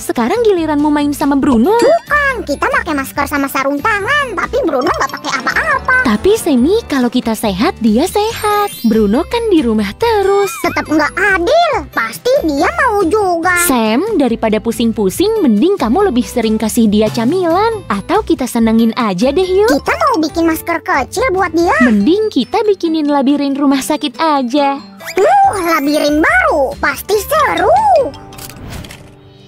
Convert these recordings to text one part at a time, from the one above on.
sekarang giliranmu main sama Bruno. Bukan, kita pakai masker sama sarung tangan, tapi Bruno nggak pakai apa-apa. Tapi Sammy, kalau kita sehat, dia sehat. Bruno kan di rumah terus. Tetap nggak adil, pasti dia mau juga. Sam, daripada pusing-pusing, mending kamu lebih sering kasih dia camilan. Atau kita senengin aja deh yuk. Kita mau bikin masker kecil buat dia. Mending kita bikinin labirin rumah sakit aja. Labirin baru, pasti seru.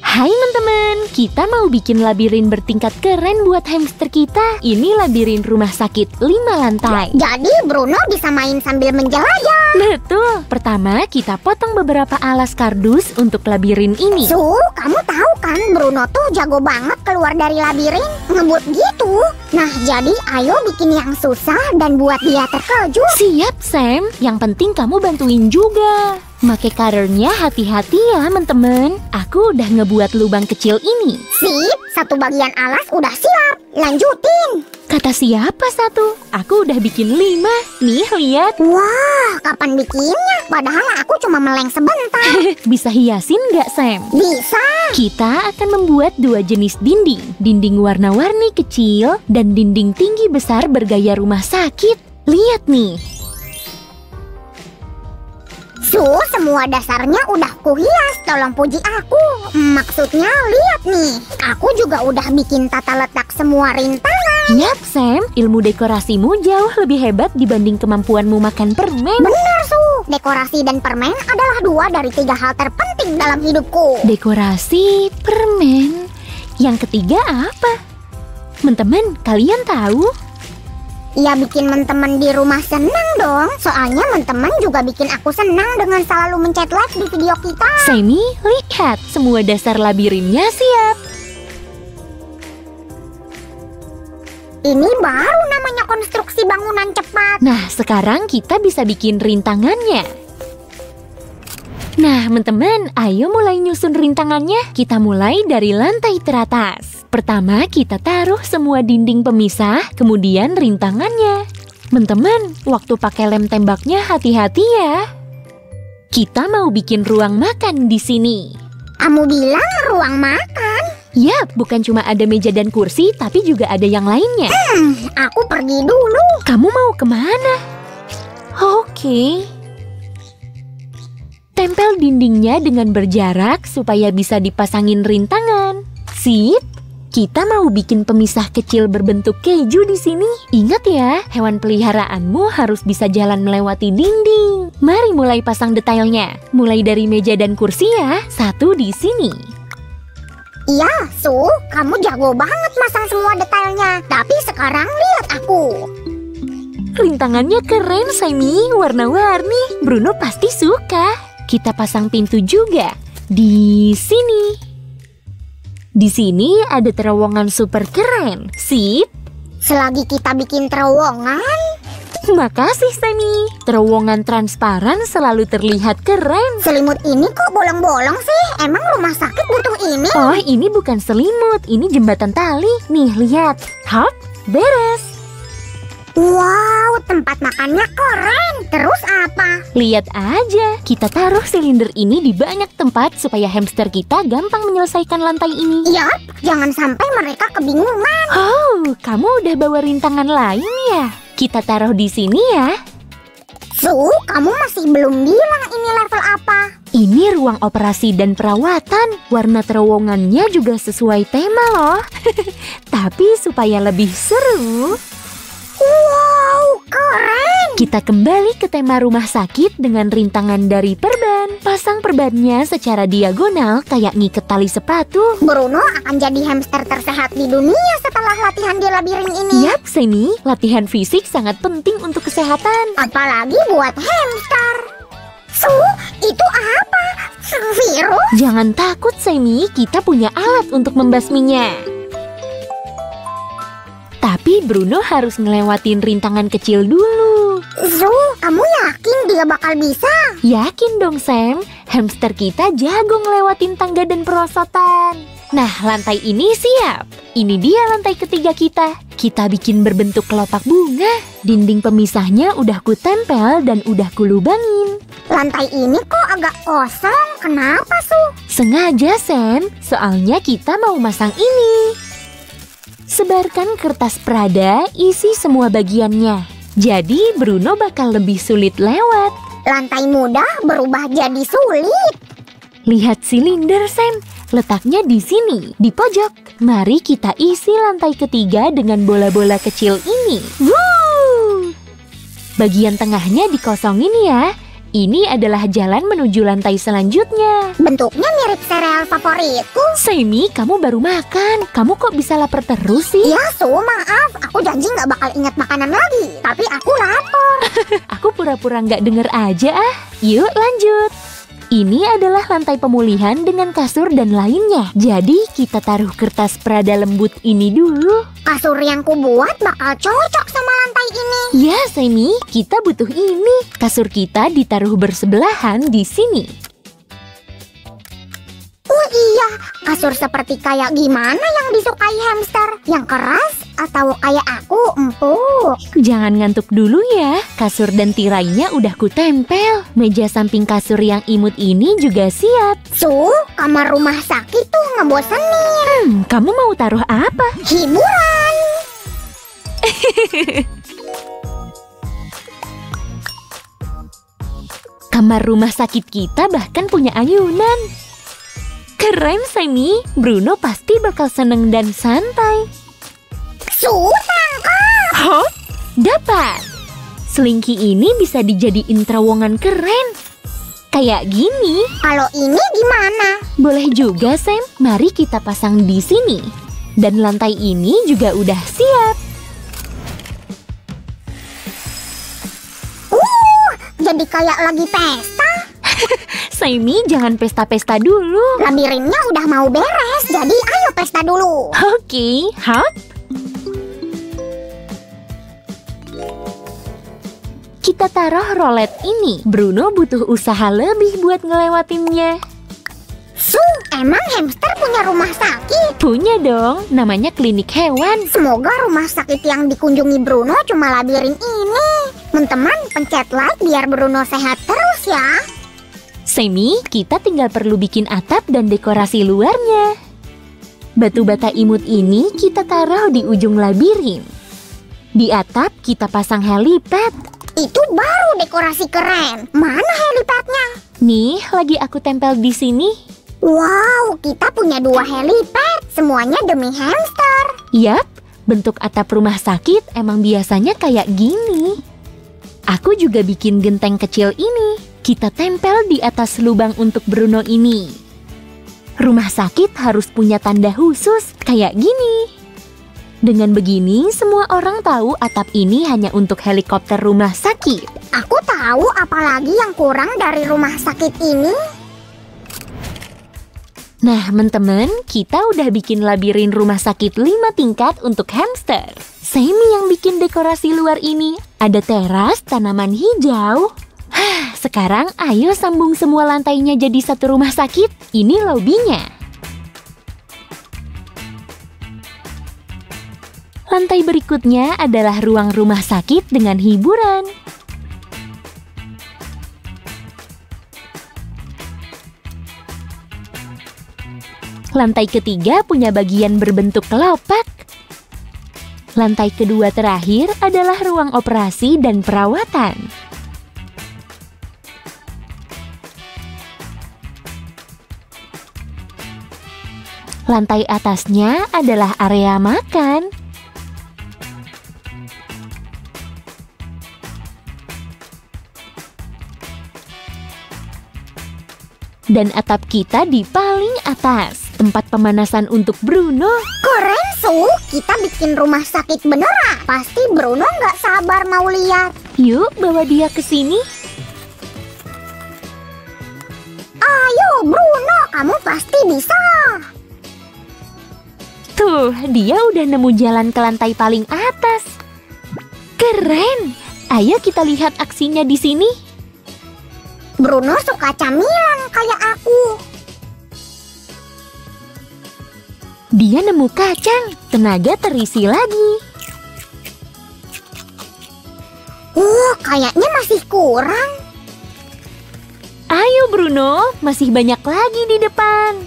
Hai teman-teman, kita mau bikin labirin bertingkat keren buat hamster kita. Ini labirin rumah sakit 5 lantai. Jadi Bruno bisa main sambil menjelajah. Betul. Pertama, kita potong beberapa alas kardus untuk labirin ini. Kamu tahu kan Bruno tuh jago banget keluar dari labirin, ngebut gitu. Nah, jadi ayo bikin yang susah dan buat dia terkejut. Siap, Sam. Yang penting kamu bantuin juga. Make cutter-nya hati-hati ya, teman-teman. Aku udah ngebuat lubang kecil ini. Sip, satu bagian alas udah siap. Lanjutin. Kata siapa satu? Aku udah bikin 5. Nih, lihat. Wah, kapan bikinnya? Padahal aku cuma meleng sebentar. Bisa hiasin nggak, Sam? Bisa. Kita akan membuat 2 jenis dinding. Dinding warna-warni kecil dan dinding tinggi besar bergaya rumah sakit. Lihat nih. Semua dasarnya udah kuhias. Tolong puji aku. Maksudnya lihat nih, aku juga udah bikin tata letak semua rintangan. Yap, Sam. Ilmu dekorasimu jauh lebih hebat dibanding kemampuanmu makan permen. Bener, dekorasi dan permen adalah 2 dari 3 hal terpenting dalam hidupku. Dekorasi, permen. Yang ketiga apa? Teman-teman, kalian tahu? Ya bikin teman-teman di rumah senang dong. Soalnya teman-teman juga bikin aku senang dengan selalu mencet like di video kita. Sammy, lihat. Semua dasar labirinnya siap. Ini baru namanya konstruksi bangunan cepat. Nah, sekarang kita bisa bikin rintangannya. Nah, teman-teman, ayo mulai nyusun rintangannya. Kita mulai dari lantai teratas. Pertama, kita taruh semua dinding pemisah, kemudian rintangannya. Teman-teman, waktu pakai lem tembaknya hati-hati ya. Kita mau bikin ruang makan di sini. Kamu bilang ruang makan? Yap, bukan cuma ada meja dan kursi, tapi juga ada yang lainnya. Aku pergi dulu. Kamu mau kemana? Oke. Tempel dindingnya dengan berjarak supaya bisa dipasangin rintangan. Sip. Kita mau bikin pemisah kecil berbentuk keju di sini. Ingat ya, hewan peliharaanmu harus bisa jalan melewati dinding. Mari mulai pasang detailnya. Mulai dari meja dan kursi ya. 1 di sini. Iya, kamu jago banget masang semua detailnya. Tapi sekarang lihat aku. Rintangannya keren, Sammy. Warna-warni. Bruno pasti suka. Kita pasang pintu juga. Di sini. Di sini ada terowongan super keren. Sip. Selagi kita bikin terowongan. Makasih, Sammy. Terowongan transparan selalu terlihat keren. Selimut ini kok bolong-bolong sih? Emang rumah sakit butuh ini? Oh, ini bukan selimut. Ini jembatan tali. Nih, lihat. Hop, beres. Wow, tempat makannya keren. Terus apa? Lihat aja, kita taruh silinder ini di banyak tempat supaya hamster kita gampang menyelesaikan lantai ini. Yap, jangan sampai mereka kebingungan. Oh, kamu udah bawa rintangan lain ya? Kita taruh di sini ya. Kamu masih belum bilang ini level apa? Ini ruang operasi dan perawatan. Warna terowongannya juga sesuai tema loh. Tapi supaya lebih seru, wow, keren! kita kembali ke tema rumah sakit dengan rintangan dari perban. Pasang perbannya secara diagonal kayak ngiket tali sepatu. Bruno akan jadi hamster tersehat di dunia setelah latihan di labirin ini. Yap, Sammy. Latihan fisik sangat penting untuk kesehatan. Apalagi buat hamster. Itu apa? Virus? Jangan takut, Sammy. Kita punya alat untuk membasminya. Tapi Bruno harus ngelewatin rintangan kecil dulu. Kamu yakin dia bakal bisa? Yakin dong, Sam. Hamster kita jago ngelewatin tangga dan perosotan. Nah, lantai ini siap. Ini dia lantai ketiga kita. Kita bikin berbentuk kelopak bunga. Dinding pemisahnya udah kutempel dan udah kulubangin. Lantai ini kok agak kosong. Kenapa, Su? Sengaja, Sam. Soalnya kita mau masang ini. Sebarkan kertas Prada, isi semua bagiannya. Jadi Bruno bakal lebih sulit lewat. Lantai mudah berubah jadi sulit. Lihat silinder, Sam. Letaknya di sini, di pojok. Mari kita isi lantai ketiga dengan bola-bola kecil ini. Wuh! Bagian tengahnya dikosongin ya. Ini adalah jalan menuju lantai selanjutnya. Bentuknya mirip sereal favoritku. Sammy, kamu baru makan. Kamu kok bisa lapar terus sih? Ya, Su, maaf. Aku janji nggak bakal ingat makanan lagi. Tapi aku lapar. Aku pura-pura nggak denger aja ah. Yuk lanjut. Ini adalah lantai pemulihan dengan kasur dan lainnya. Jadi kita taruh kertas Prada lembut ini dulu. Kasur yang kubuat bakal cocok sama lantai ini. Ya, Sammy, kita butuh ini. Kasur kita ditaruh bersebelahan di sini. Oh iya, kasur seperti kayak gimana yang disukai hamster? Yang keras atau kayak aku empuk? Jangan ngantuk dulu ya. Kasur dan tirainya udah kutempel. Meja samping kasur yang imut ini juga siap. Su, kamar rumah sakit tuh ngebosenin. Kamu mau taruh apa? Hiburan. Kamar rumah sakit kita bahkan punya ayunan. Keren, Sammy. Bruno pasti bakal seneng dan santai. Su, tangkap. Hah? Dapat. Selingki ini bisa dijadiin terowongan keren. Kayak gini. Kalau ini gimana? Boleh juga, Sam. Mari kita pasang di sini. Dan lantai ini juga udah siap. Jadi kayak lagi pesta. Sammy, jangan pesta-pesta dulu. Labirinnya udah mau beres, jadi ayo pesta dulu. Oke, hop. Kita taruh rolet ini. Bruno butuh usaha lebih buat ngelewatinnya. Su, emang hamster punya rumah sakit? Punya dong, namanya klinik hewan. Semoga rumah sakit yang dikunjungi Bruno cuma labirin ini. Teman-teman, pencet like biar Bruno sehat terus ya. Sammy, kita tinggal perlu bikin atap dan dekorasi luarnya. Batu bata imut ini kita taruh di ujung labirin. Di atap kita pasang helipad. Itu baru dekorasi keren. Mana helipadnya? Nih, lagi aku tempel di sini. Wow, kita punya 2 helipad. Semuanya demi hamster. Yap, bentuk atap rumah sakit emang biasanya kayak gini. Aku juga bikin genteng kecil ini. Kita tempel di atas lubang untuk Bruno ini. Rumah sakit harus punya tanda khusus kayak gini. Dengan begini, semua orang tahu atap ini hanya untuk helikopter rumah sakit. Aku tahu apalagi yang kurang dari rumah sakit ini. Nah, teman-teman, kita udah bikin labirin rumah sakit 5 tingkat untuk hamster. Sammy yang bikin dekorasi luar ini. Ada teras, tanaman hijau. Sekarang ayo sambung semua lantainya jadi satu rumah sakit. Ini lobinya. Lantai berikutnya adalah ruang rumah sakit dengan hiburan. Lantai ketiga punya bagian berbentuk kelopak. Lantai kedua terakhir adalah ruang operasi dan perawatan. Lantai atasnya adalah area makan. Dan atap kita di paling atas, tempat pemanasan untuk Bruno. Keren, Su. Kita bikin rumah sakit beneran. Pasti Bruno nggak sabar mau lihat. Yuk, bawa dia ke sini. Ayo, Bruno, kamu pasti bisa. Tuh, dia udah nemu jalan ke lantai paling atas. Keren. Ayo kita lihat aksinya di sini. Bruno suka camilan kayak aku. Dia nemu kacang, tenaga terisi lagi. Kayaknya masih kurang. Ayo Bruno, masih banyak lagi di depan.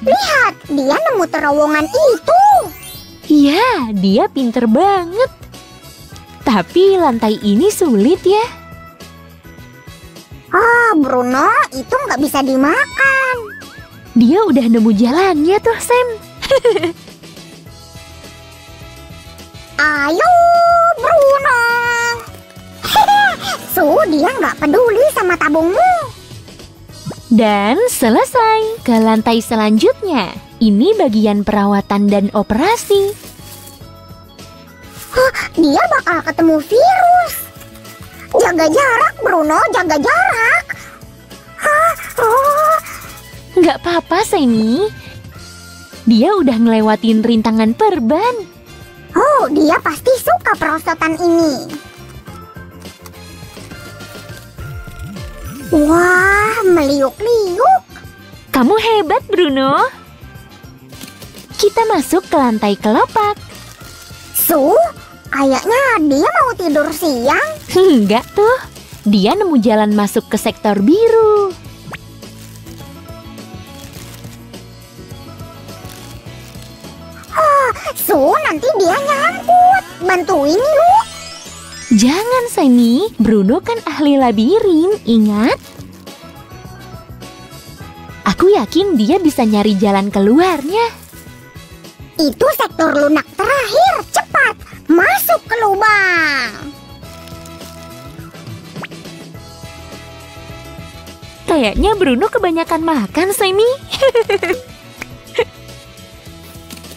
Lihat, dia nemu terowongan itu. Iya, dia pinter banget. Tapi lantai ini sulit ya. Bruno, itu nggak bisa dimakan. Dia udah nemu jalannya tuh, Sam. Ayo, Bruno. Dia nggak peduli sama tabungmu. Dan selesai. Ke lantai selanjutnya. Ini bagian perawatan dan operasi. Dia bakal ketemu virus. Jaga jarak, Bruno, jaga jarak. Nggak apa-apa, Sammy. Dia udah ngelewatin rintangan perban. Dia pasti suka perosotan ini. Wah, meliuk-liuk. Kamu hebat, Bruno. Kita masuk ke lantai kelopak. Kayaknya dia mau tidur siang. Enggak tuh. Dia nemu jalan masuk ke sektor biru. Nanti dia nyangkut. Bantuin yuk. Jangan, Sammy. Bruno kan ahli labirin, ingat? Aku yakin dia bisa nyari jalan keluarnya. Itu sektor lunak terakhir. Cepat, masuk ke lubang. Kayaknya Bruno kebanyakan makan, Sammy.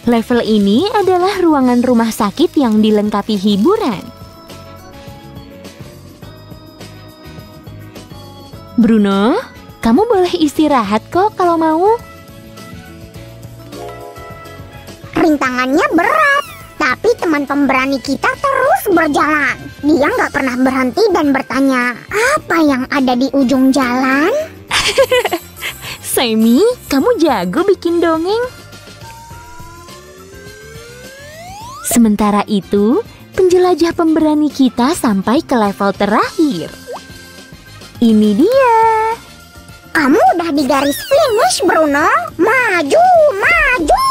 Level ini adalah ruangan rumah sakit yang dilengkapi hiburan. Bruno, kamu boleh istirahat kok kalau mau. Rintangannya berat, tapi teman pemberani kita terus berjalan. Dia nggak pernah berhenti dan bertanya, apa yang ada di ujung jalan? Sammy, kamu jago bikin dongeng. Sementara itu, penjelajah pemberani kita sampai ke level terakhir. Ini dia. Kamu udah di garis finish, Bruno. Maju, maju.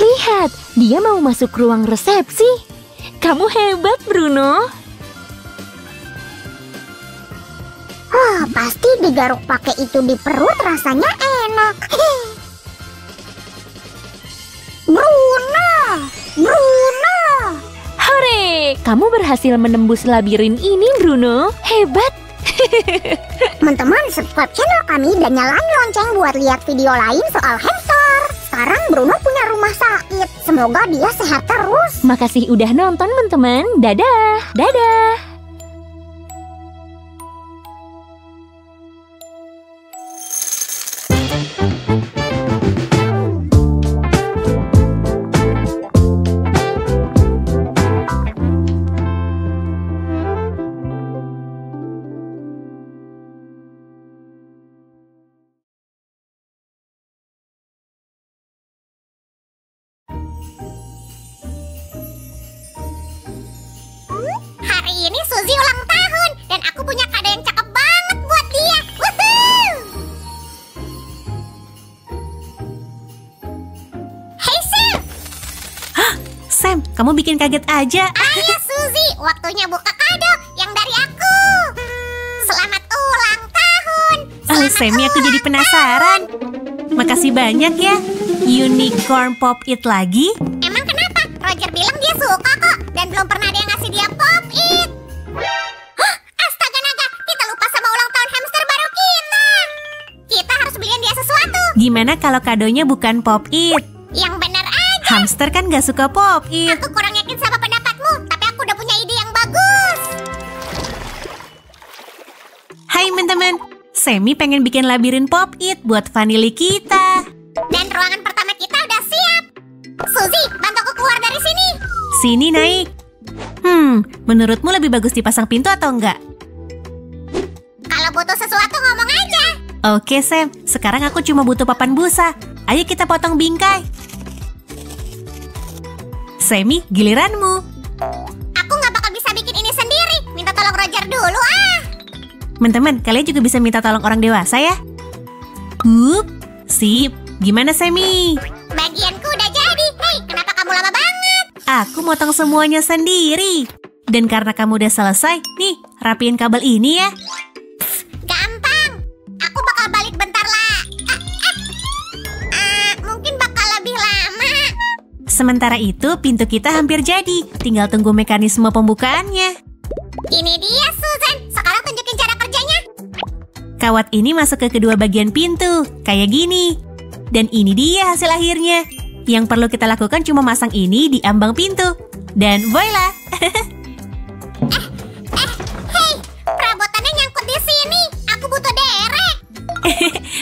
Lihat, dia mau masuk ruang resepsi. Kamu hebat, Bruno. Pasti digaruk pakai itu di perut rasanya enak. Bruno. Hore, kamu berhasil menembus labirin ini, Bruno. Hebat. Teman-teman, subscribe channel kami dan nyalain lonceng buat lihat video lain soal hamster. Sekarang Bruno punya rumah sakit. Semoga dia sehat terus. Makasih udah nonton, teman-teman. Dadah. Dadah. Hari ini Suzy ulang tahun dan aku punya kado yang cakep banget buat dia. Woohoo! Hey Sam! Sam, kamu bikin kaget aja. Ayo Suzy, waktunya buka kado yang dari aku. Selamat ulang tahun. Sammy, aku jadi penasaran. Makasih banyak ya. Unicorn Pop It lagi? Emang kenapa? Roger bilang dia suka kok dan belum pernah ada yang ngasih dia Pop It. Astaga naga, kita lupa sama ulang tahun hamster baru kita. Kita harus beliin dia sesuatu. Gimana kalau kadonya bukan Pop It? Yang bener aja. Hamster kan gak suka Pop It. Aku kurang yakin sama pendapatmu, tapi aku udah punya ide yang bagus. Hai teman-teman, Sammy pengen bikin labirin Pop It buat family kita. Dan ruangan pertama kita udah siap. Suzy, bantu aku keluar dari sini. Sini naik. Menurutmu lebih bagus dipasang pintu atau enggak? Kalau butuh sesuatu ngomong Oke Sam, sekarang aku cuma butuh papan busa. Ayo kita potong bingkai. Sammy, giliranmu. Aku nggak bakal bisa bikin ini sendiri. Minta tolong Roger dulu ah. Teman-teman, kalian juga bisa minta tolong orang dewasa ya. Sip. Gimana Sammy? Bagianku udah jadi. Hei, kenapa kamu lama banget? Aku motong semuanya sendiri. Dan karena kamu udah selesai, nih, rapiin kabel ini ya. Gampang. Aku bakal balik bentar lah. Mungkin bakal lebih lama. Sementara itu, pintu kita hampir jadi. Tinggal tunggu mekanisme pembukaannya. Ini dia, Susan. Sekarang tunjukin cara kerjanya. Kawat ini masuk ke kedua bagian pintu, kayak gini. Dan ini dia hasil akhirnya. Yang perlu kita lakukan cuma masang ini di ambang pintu. Dan voila! Hei, perabotannya nyangkut di sini. Aku butuh derek.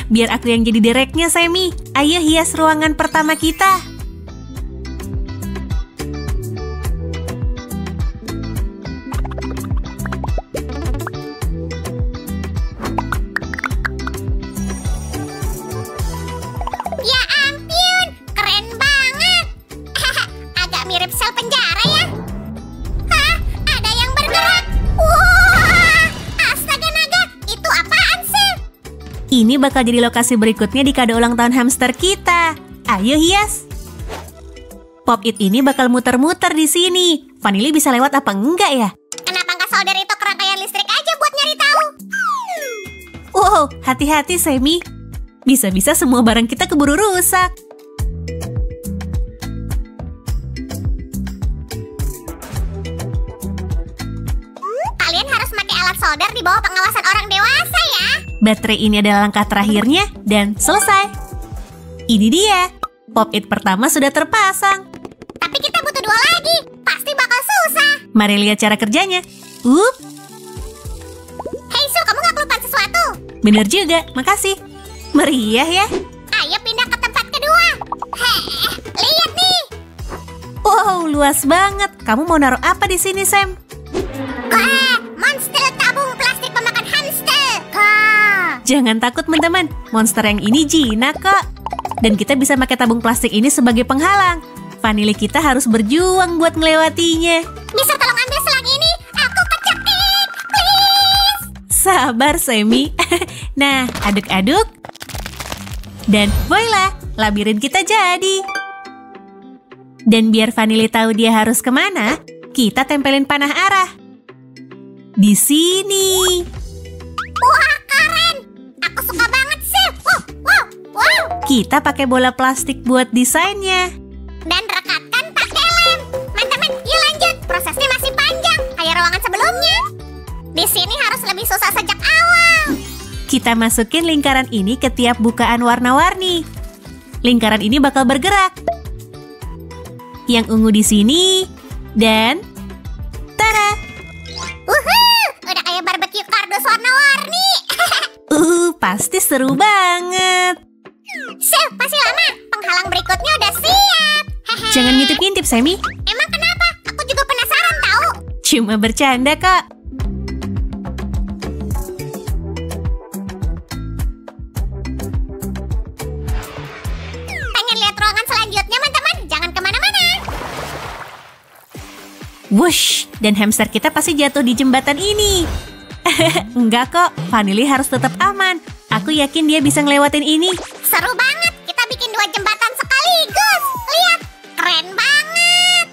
Biar aku yang jadi dereknya, Sammy. Ayo hias ruangan pertama kita. Ya ampun, keren banget. Agak mirip sel penjara ya. Hah, ada yang bergerak. Wah, astaga naga, itu apaan sih? Ini bakal jadi lokasi berikutnya di kado ulang tahun hamster kita. Ayo hias. Pop-it ini bakal muter-muter di sini. Vanili bisa lewat apa enggak ya? Kenapa nggak solder itu ke rangkaian listrik aja buat nyari tahu? Wow, hati-hati Sammy. Bisa-bisa semua barang kita keburu rusak. Kalian harus pakai alat solder di bawah pengawasan orang dewasa ya. Baterai ini adalah langkah terakhirnya dan selesai. Ini dia. Pop-it pertama sudah terpasang. Tapi kita butuh 2 lagi. Pasti bakal susah. Mari lihat cara kerjanya. Hei Su, kamu nggak kelupaan sesuatu? Bener juga, makasih. Meriah ya. Ayo pindah ke tempat kedua. Lihat nih. Wow, luas banget. Kamu mau naruh apa di sini, Sam? Wah, monster tabung plastik pemakan hamster. Wah. Jangan takut, teman-teman. Monster yang ini jinak kok. Dan kita bisa pakai tabung plastik ini sebagai penghalang. Vanili kita harus berjuang buat melewatinya. Bisa tolong ambil selang ini? Aku kecekik, please. Sabar, Sammy. Nah, aduk-aduk. Dan voila, labirin kita jadi. Dan biar Vanili tahu dia harus kemana, kita tempelin panah arah. Di sini. Wah, keren. Aku suka banget sih. Wow. Kita pakai bola plastik buat desainnya. Dan rekatkan pakai lem. Teman-teman, yuk lanjut. Prosesnya masih panjang, kayak ruangan sebelumnya. Di sini harus lebih susah sejak awal. Kita masukin lingkaran ini ke tiap bukaan warna-warni. Lingkaran ini bakal bergerak. Yang ungu di sini. Dan tada! Udah kayak barbecue kardus warna-warni. Pasti seru banget. Sip, masih lama. Penghalang berikutnya udah siap. Jangan ngintip-ngintip, Sammy. Emang kenapa? Aku juga penasaran tahu. Cuma bercanda, Kak. Pengen lihat ruangan selanjutnya, teman-teman? Jangan kemana-mana. Wush, dan hamster kita pasti jatuh di jembatan ini. Enggak kok, Vanili harus tetap aman. Aku yakin dia bisa ngelewatin ini. Seru banget. Kita bikin 2 jembatan sekaligus. Lihat, keren banget.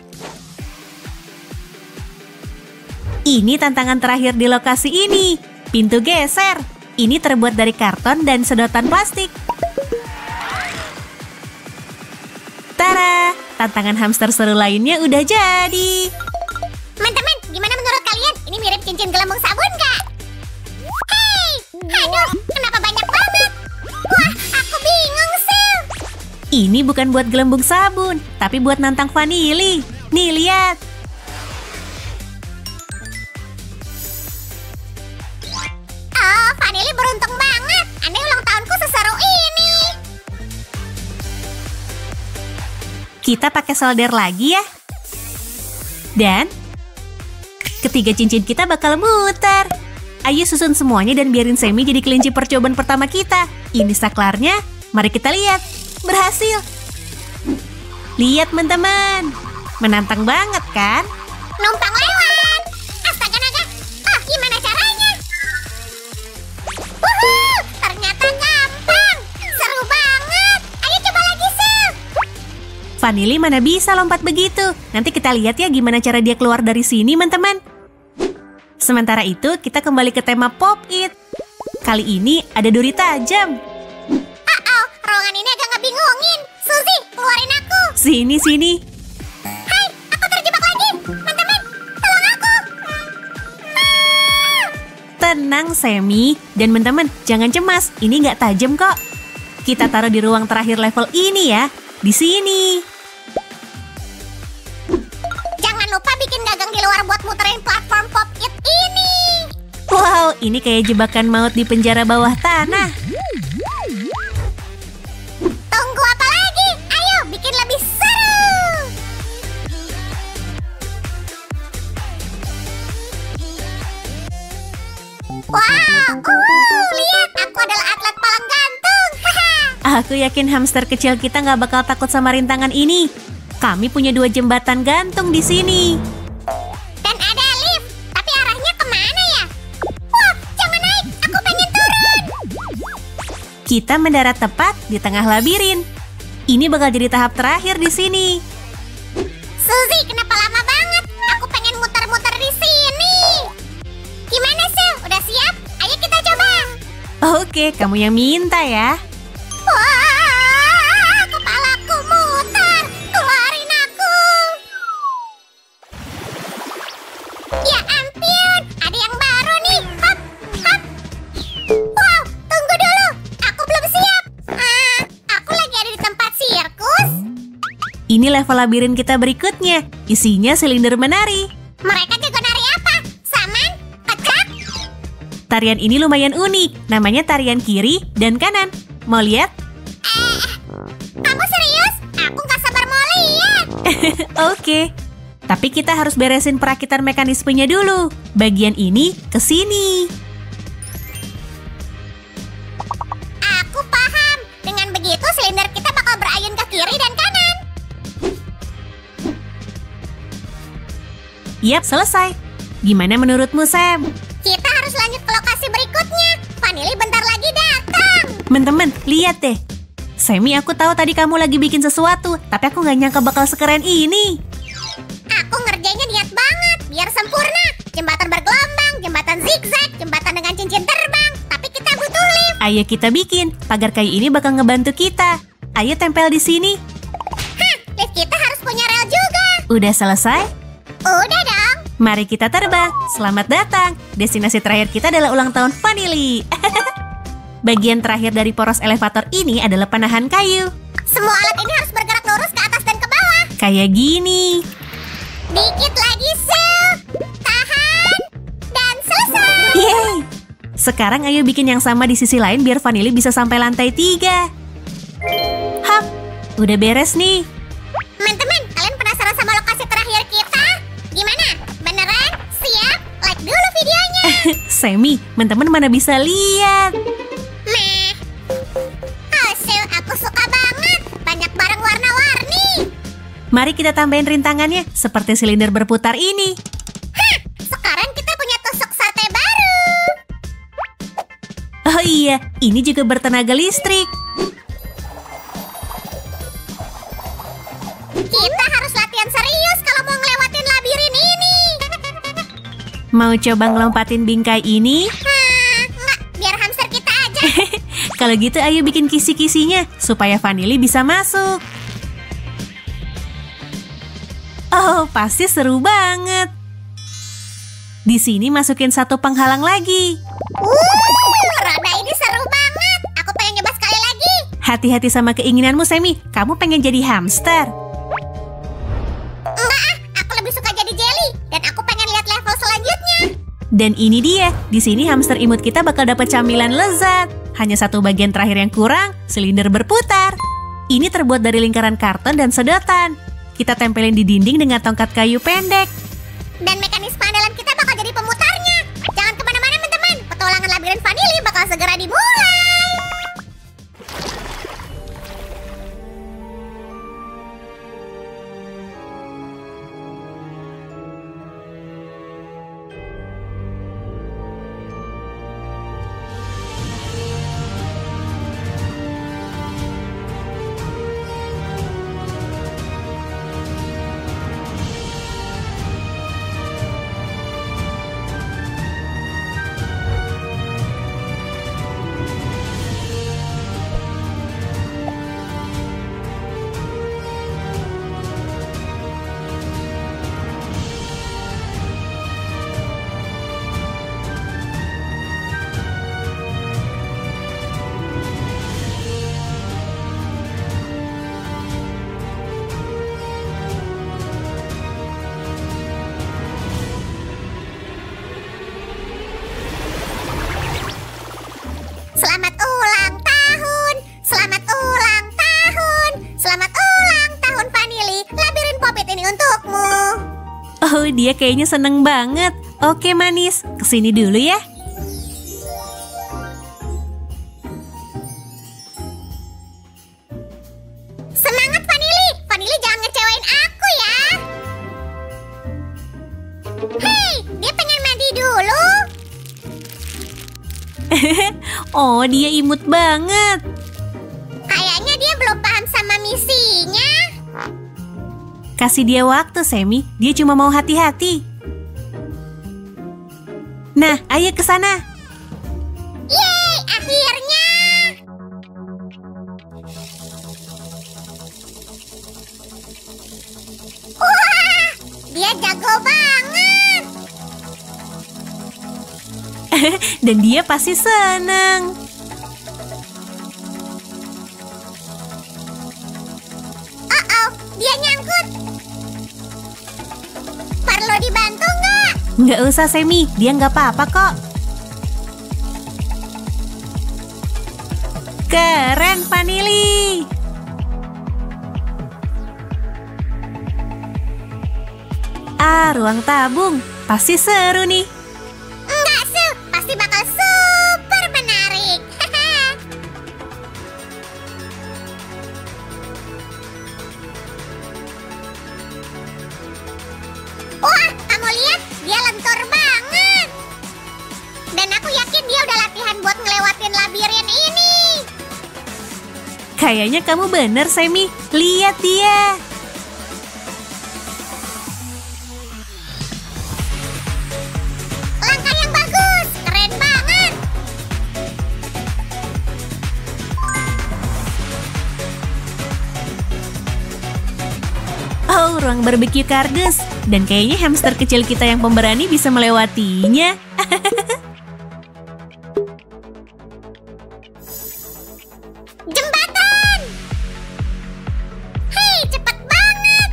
Ini tantangan terakhir di lokasi ini. Pintu geser. Ini terbuat dari karton dan sedotan plastik. Tara, tantangan hamster seru lainnya udah jadi. Teman-teman, gimana menurut kalian? Ini mirip cincin gelembung sabun nggak? Hei, aduh, kenapa banyak banget? Wah, aku bingung, Sil. Ini bukan buat gelembung sabun, tapi buat nantang Vanili. Nih, lihat. Oh, Vanili beruntung banget. Andai ulang tahunku seseru ini. Kita pakai solder lagi ya. Dan ketiga cincin kita bakal muter. Ayo susun semuanya dan biarin Sammy jadi kelinci percobaan pertama kita. Ini saklarnya, mari kita lihat. Berhasil. Lihat teman-teman, menantang banget kan? Numpang lewat. Astaga naga. Oh, gimana caranya? Wuhuu, ternyata gampang. Seru banget. Ayo coba lagi, Sil. Vanili mana bisa lompat begitu? Nanti kita lihat ya gimana cara dia keluar dari sini, teman-teman. Sementara itu, kita kembali ke tema Pop It. Kali ini ada duri tajam. Ruangan ini agak ngebingungin. Suzy, keluarin aku. Sini. Hai, aku terjebak lagi. Teman-teman, tolong aku. Tenang, Sammy. Dan teman-teman, jangan cemas. Ini nggak tajam kok. Kita taruh di ruang terakhir level ini ya. Di sini. Jangan lupa bikin gagang di luar buat muterin platform Pop It ini. Wow, ini kayak jebakan maut di penjara bawah tanah. Tunggu apa lagi? Ayo, bikin lebih seru. Wow, lihat, aku adalah atlet palang gantung. Aku yakin hamster kecil kita nggak bakal takut sama rintangan ini. Kami punya 2 jembatan gantung di sini. Dan ada lift, tapi arahnya kemana ya? Wah, jangan naik, aku pengen turun. Kita mendarat tepat di tengah labirin. Ini bakal jadi tahap terakhir di sini. Suzy, kenapa lama banget? Aku pengen muter-muter di sini. Gimana, Sil? Udah siap? Ayo kita coba. Oke, kamu yang minta ya. Wah, kepalaku muter. Keluarin aku. Ya ampun, ada yang baru nih. Hop, hop. Wow, tunggu dulu. Aku belum siap. Aku lagi ada di tempat sirkus. Ini level labirin kita berikutnya. Isinya silinder menari. Mereka jago nari apa? Saman? Pecak? Tarian ini lumayan unik. Namanya tarian kiri dan kanan. Mau lihat? Kamu serius? Aku gak sabar mau lihat. Oke. Tapi kita harus beresin perakitan mekanismenya dulu. Bagian ini ke sini. Aku paham. Dengan begitu silinder kita bakal berayun ke kiri dan kanan. Yap, selesai. Gimana menurutmu, Sam? Kita harus lanjut ke lokasi berikutnya. Vanili bentar lagi datang. Temen-temen, lihat deh. Sammy, aku tahu tadi kamu lagi bikin sesuatu, tapi aku nggak nyangka bakal sekeren ini. Aku ngerjainnya niat banget, biar sempurna. Jembatan bergelombang, jembatan zigzag, jembatan dengan cincin terbang. Tapi kita butuh lift. Ayo kita bikin. Pagar kayu ini bakal ngebantu kita. Ayo tempel di sini. Hah, lift kita harus punya rel juga. Udah selesai? Udah dong. Mari kita terbang. Selamat datang. Destinasi terakhir kita adalah ulang tahun Vanili. Bagian terakhir dari poros elevator ini adalah penahan kayu. Semua alat ini harus bergerak lurus ke atas dan ke bawah. Kayak gini. Dikit lagi, Sil. Tahan. Dan selesai. Yeay! Sekarang ayo bikin yang sama di sisi lain biar Vanili bisa sampai lantai 3. Hap! Udah beres nih. Teman-teman, kalian penasaran sama lokasi terakhir kita? Gimana? Beneran? Siap? Like dulu videonya. Sammy, teman-teman mana bisa lihat. Meh. Oh, Sil, aku suka banget. Banyak barang warna-warni. Mari kita tambahin rintangannya seperti silinder berputar ini. Hah, sekarang kita punya tusuk sate baru. Oh iya, ini juga bertenaga listrik. Kita harus latihan serius kalau mau ngelewatin labirin ini. Mau coba ngelompatin bingkai ini? Enggak, biar hamster kita aja. Kalau gitu ayo bikin kisi-kisinya supaya Vanili bisa masuk. Oh, pasti seru banget. Di sini masukin satu penghalang lagi. Roda ini seru banget. Aku pengen nyoba sekali lagi. Hati-hati sama keinginanmu, Sammy. Kamu pengen jadi hamster. Enggak aku lebih suka jadi jelly. Dan aku pengen lihat level selanjutnya. Dan ini dia. Di sini hamster imut kita bakal dapat camilan lezat. Hanya satu bagian terakhir yang kurang, silinder berputar. Ini terbuat dari lingkaran karton dan sedotan. Kita tempelin di dinding dengan tongkat kayu pendek. Dan mekanisme andalan kita bakal jadi pemutarnya. Jangan kemana-mana, teman-teman. petualangan labirin Vanili bakal segera dimulai. Selamat ulang tahun, selamat ulang tahun, selamat ulang tahun Vanili. Labirin Pop-It ini untukmu. Oh, dia kayaknya seneng banget. Oke, manis. Kesini dulu ya. Semangat Vanili, Vanili jangan ngecewain aku ya. Hei, dia pengen mandi dulu. Oh, dia imut banget. Kayaknya dia belum paham sama misinya. Kasih dia waktu, Semi. Dia cuma mau hati-hati. Nah, ayo ke sana. Yeay, akhirnya. Wah, dia jago banget. Dan dia pasti senang. Oh, dia nyangkut. Perlu dibantu nggak? Nggak usah, Semi. Dia nggak apa-apa kok. Keren, Vanili. Ruang tabung. Pasti seru nih. Enggak, Su. Pasti bakal super menarik. Wah, kamu lihat? Dia lentur banget. Dan aku yakin dia udah latihan buat ngelewatin labirin ini. Kayaknya kamu bener, Semi. Lihat dia. Langkah yang bagus. Keren banget. Oh, ruang barbeque kardus. Dan kayaknya hamster kecil kita yang pemberani bisa melewatinya. Jembatan. Hei, cepet banget.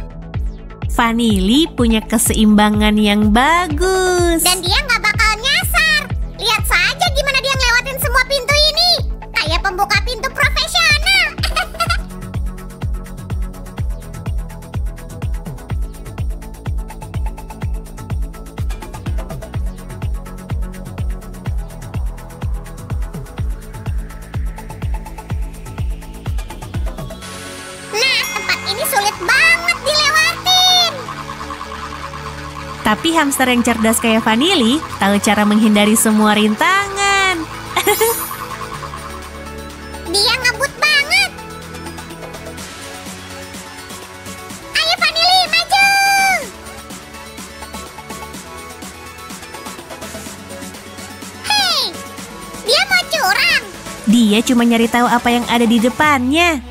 Vanili punya keseimbangan yang bagus. Dan dia nggak bakal nyasar. Lihat saja gimana dia ngelewatin semua pintu ini. Kayak pembuka pintu profesional. Nah, tempat ini sulit banget dilewatin. Tapi hamster yang cerdas kayak Vanili tahu cara menghindari semua rintangan. Dia ngebut banget. Ayo Vanili, maju. Hei, dia mau curang. Dia cuma nyari tahu apa yang ada di depannya.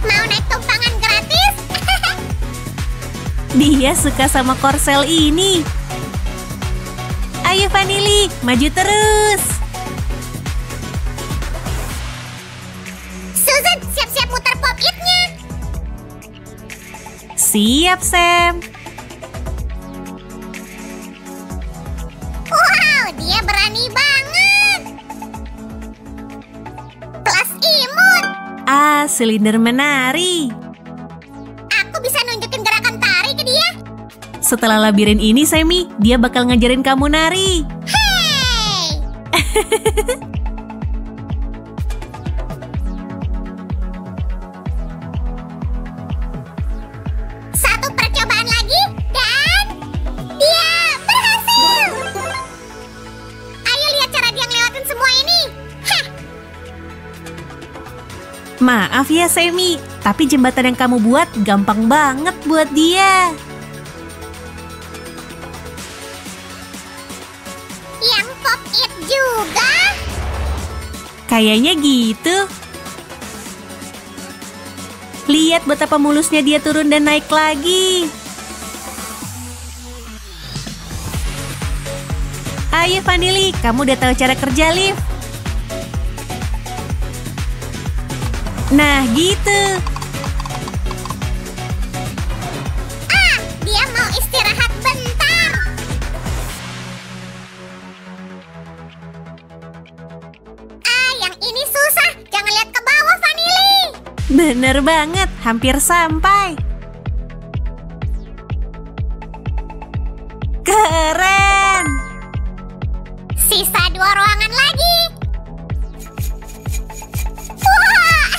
Mau naik tumpangan gratis? Dia suka sama korsel ini. Ayo Vanili, maju terus. Susan, siap-siap muter Pop-It-nya. Siap, Sam. Wow, dia berani banget. Plus imut. Silinder menari. Aku bisa nunjukin gerakan tari ke dia. Setelah labirin ini, Sammy, dia bakal ngajarin kamu nari. Hey! Satu percobaan lagi dan dia berhasil. Ayo lihat cara dia ngelewatin semua ini. Hah, Maaf ya, Sammy, tapi jembatan yang kamu buat gampang banget buat dia. yang pop it juga. Kayaknya gitu. Lihat betapa mulusnya dia turun dan naik lagi. Ayo Vanili, kamu udah tahu cara kerja lift. Nah gitu. Dia mau istirahat bentar. Yang ini susah. Jangan lihat ke bawah, Vanili. Bener banget, hampir sampai. Keren. Sisa 2 ruangan lagi. Wah.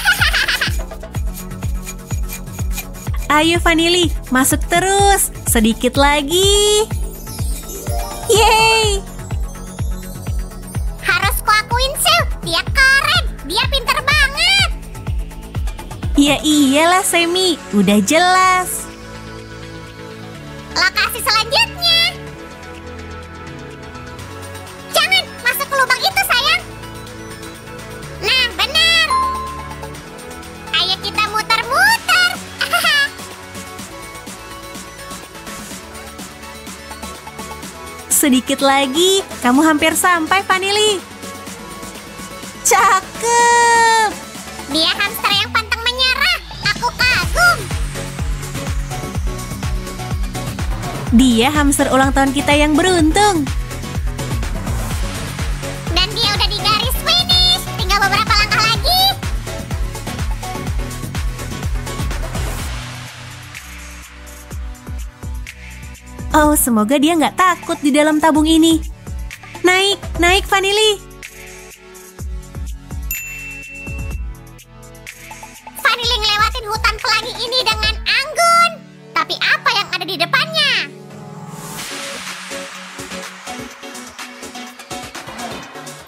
Ayo Vanili, masuk terus. Sedikit lagi. Yeay. Harus kuakuin, Sil. Dia keren. Dia pinter banget. Ya iyalah Sammy, udah jelas. Lokasi selanjutnya. Jangan masuk ke lubang itu, sayang. Nah, benar. Ayo kita muter-muter. Sedikit lagi, kamu hampir sampai Vanili. Cakep. Dia hamster yang pantang menyerah. Aku kagum. Dia hamster ulang tahun kita yang beruntung. Dan dia udah di garis finish. Tinggal beberapa langkah lagi. Oh, semoga dia nggak takut di dalam tabung ini. Naik, naik Vanili. Vanili ngelewatin hutan pelangi ini dengan anggun. Tapi apa yang ada di depannya?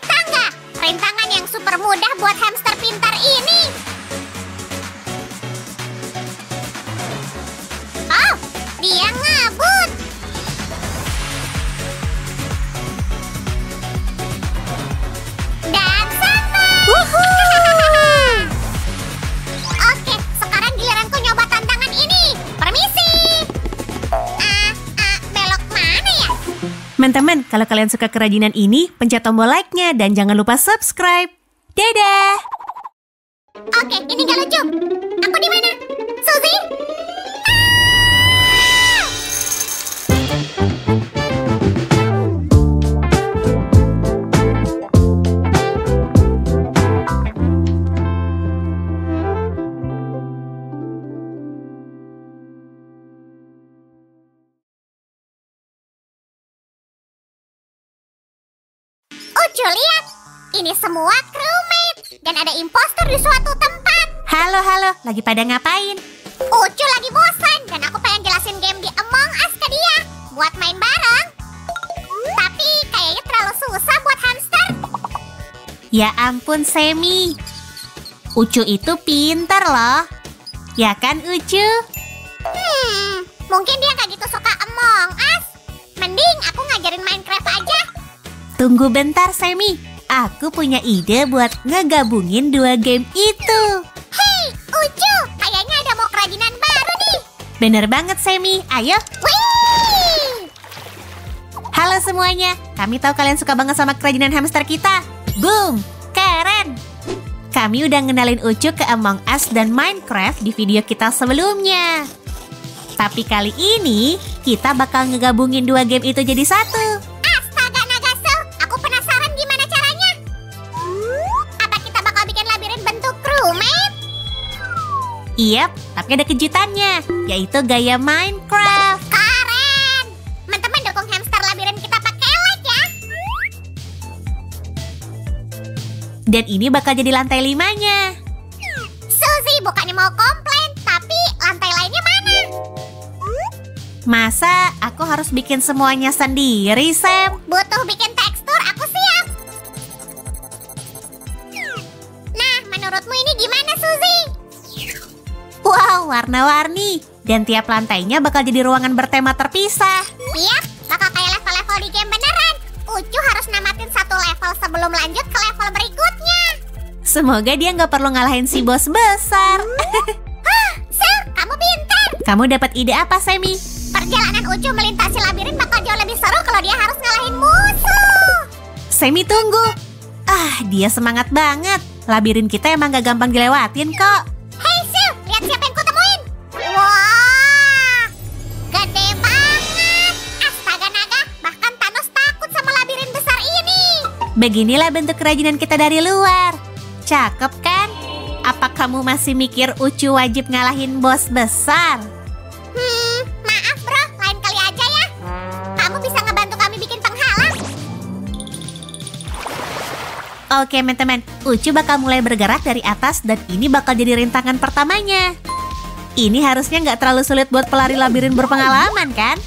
Tangga, rintangan yang super mudah buat hamster pintar ini. Oh, dia ngebut. Dan sampai. Oke, sekarang giliranku nyoba tantangan ini. Permisi. Belok mana ya? Teman-teman, kalau kalian suka kerajinan ini, pencet tombol like-nya dan jangan lupa subscribe. Dadah! Oke, ini nggak lucu. Aku di mana? Suzy? Ucu, lihat. Ini semua crewmate. Dan ada impostor di suatu tempat. Halo, lagi pada ngapain? Ucu lagi bosan. Dan aku pengen jelasin game di Among Us ke dia. Buat main bareng. Tapi kayaknya terlalu susah buat hamster. Ya ampun, Sammy. Ucu itu pintar loh. Ya kan, Ucu? Mungkin dia nggak gitu suka Among Us. Mending aku ngajarin Minecraft aja. Tunggu bentar, Sammy. Aku punya ide buat ngegabungin 2 game itu. Hei, Ucu, kayaknya ada mau kerajinan baru nih. Bener banget, Sammy. Ayo. Wih! Halo semuanya. Kami tahu kalian suka banget sama kerajinan hamster kita. Boom! Keren! Kami udah ngenalin Ucu ke Among Us dan Minecraft di video kita sebelumnya. Tapi kali ini, kita bakal ngegabungin 2 game itu jadi satu. Astaga, Nagaso, aku penasaran gimana caranya. Apa kita bakal bikin labirin bentuk crewmate? Yap, tapi ada kejutannya, yaitu gaya Minecraft. Keren! Dan ini bakal jadi lantai 5-nya. Suzy bukannya mau komplain, tapi lantai lainnya mana? Masa aku harus bikin semuanya sendiri, Sam? Butuh bikin tekstur, aku siap. Nah, menurutmu ini gimana, Suzy? Wow, warna-warni. Dan tiap lantainya bakal jadi ruangan bertema terpisah. Yap, bakal kayak level-level di game beneran. Ucu harus namatin satu level sebelum lanjut ke level berikutnya. Semoga dia nggak perlu ngalahin si bos besar. Sil, kamu pintar. Kamu dapat ide apa, Semi? Perjalanan Ucu melintasi labirin bakal jauh lebih seru kalau dia harus ngalahin musuh. Semi, tunggu. Dia semangat banget. Labirin kita emang gak gampang dilewatin kok. Hei Sil, lihat siapa yang kutemuin. Wah, gede banget. Astaga naga, bahkan Thanos takut sama labirin besar ini. Beginilah bentuk kerajinan kita dari luar. Cakep kan? Apa kamu masih mikir Ucu wajib ngalahin bos besar? Maaf bro, lain kali aja ya. Kamu bisa ngebantu kami bikin penghalang. Oke teman-teman, Ucu bakal mulai bergerak dari atas dan ini bakal jadi rintangan pertamanya. Ini harusnya nggak terlalu sulit buat pelari labirin berpengalaman kan?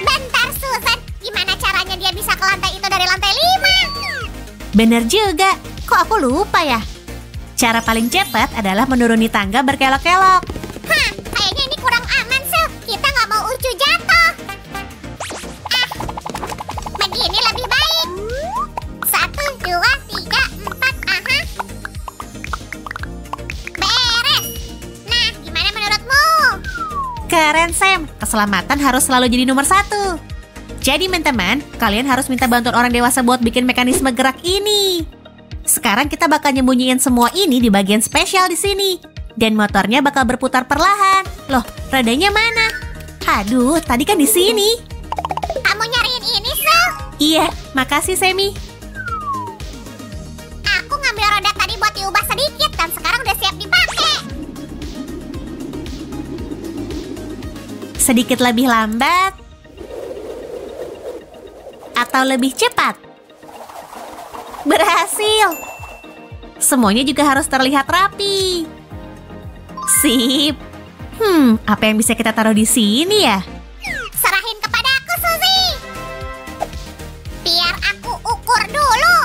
Bentar Susan, gimana caranya dia bisa ke lantai itu dari lantai 5? Bener juga, kok aku lupa ya? Cara paling cepat adalah menuruni tangga berkelok-kelok. Kayaknya ini kurang aman Sil. Kita nggak mau Ucu jatuh. Begini lebih baik. 1, 2, 3, 4, aha. Beres. Nah, gimana menurutmu? Keren Sam, keselamatan harus selalu jadi nomor 1. Jadi teman-teman, kalian harus minta bantuan orang dewasa buat bikin mekanisme gerak ini. Sekarang kita bakal nyembunyiin semua ini di bagian spesial di sini. Dan motornya bakal berputar perlahan. Loh, rodanya mana? Aduh, tadi kan di sini. Kamu nyariin ini Sil? Iya, makasih Semi. Aku ngambil roda tadi buat diubah sedikit dan sekarang udah siap dipakai. Sedikit lebih lambat atau lebih cepat? Berhasil. Semuanya juga harus terlihat rapi. Sip. Apa yang bisa kita taruh di sini ya? Serahin kepada aku Suzy. Biar aku ukur dulu.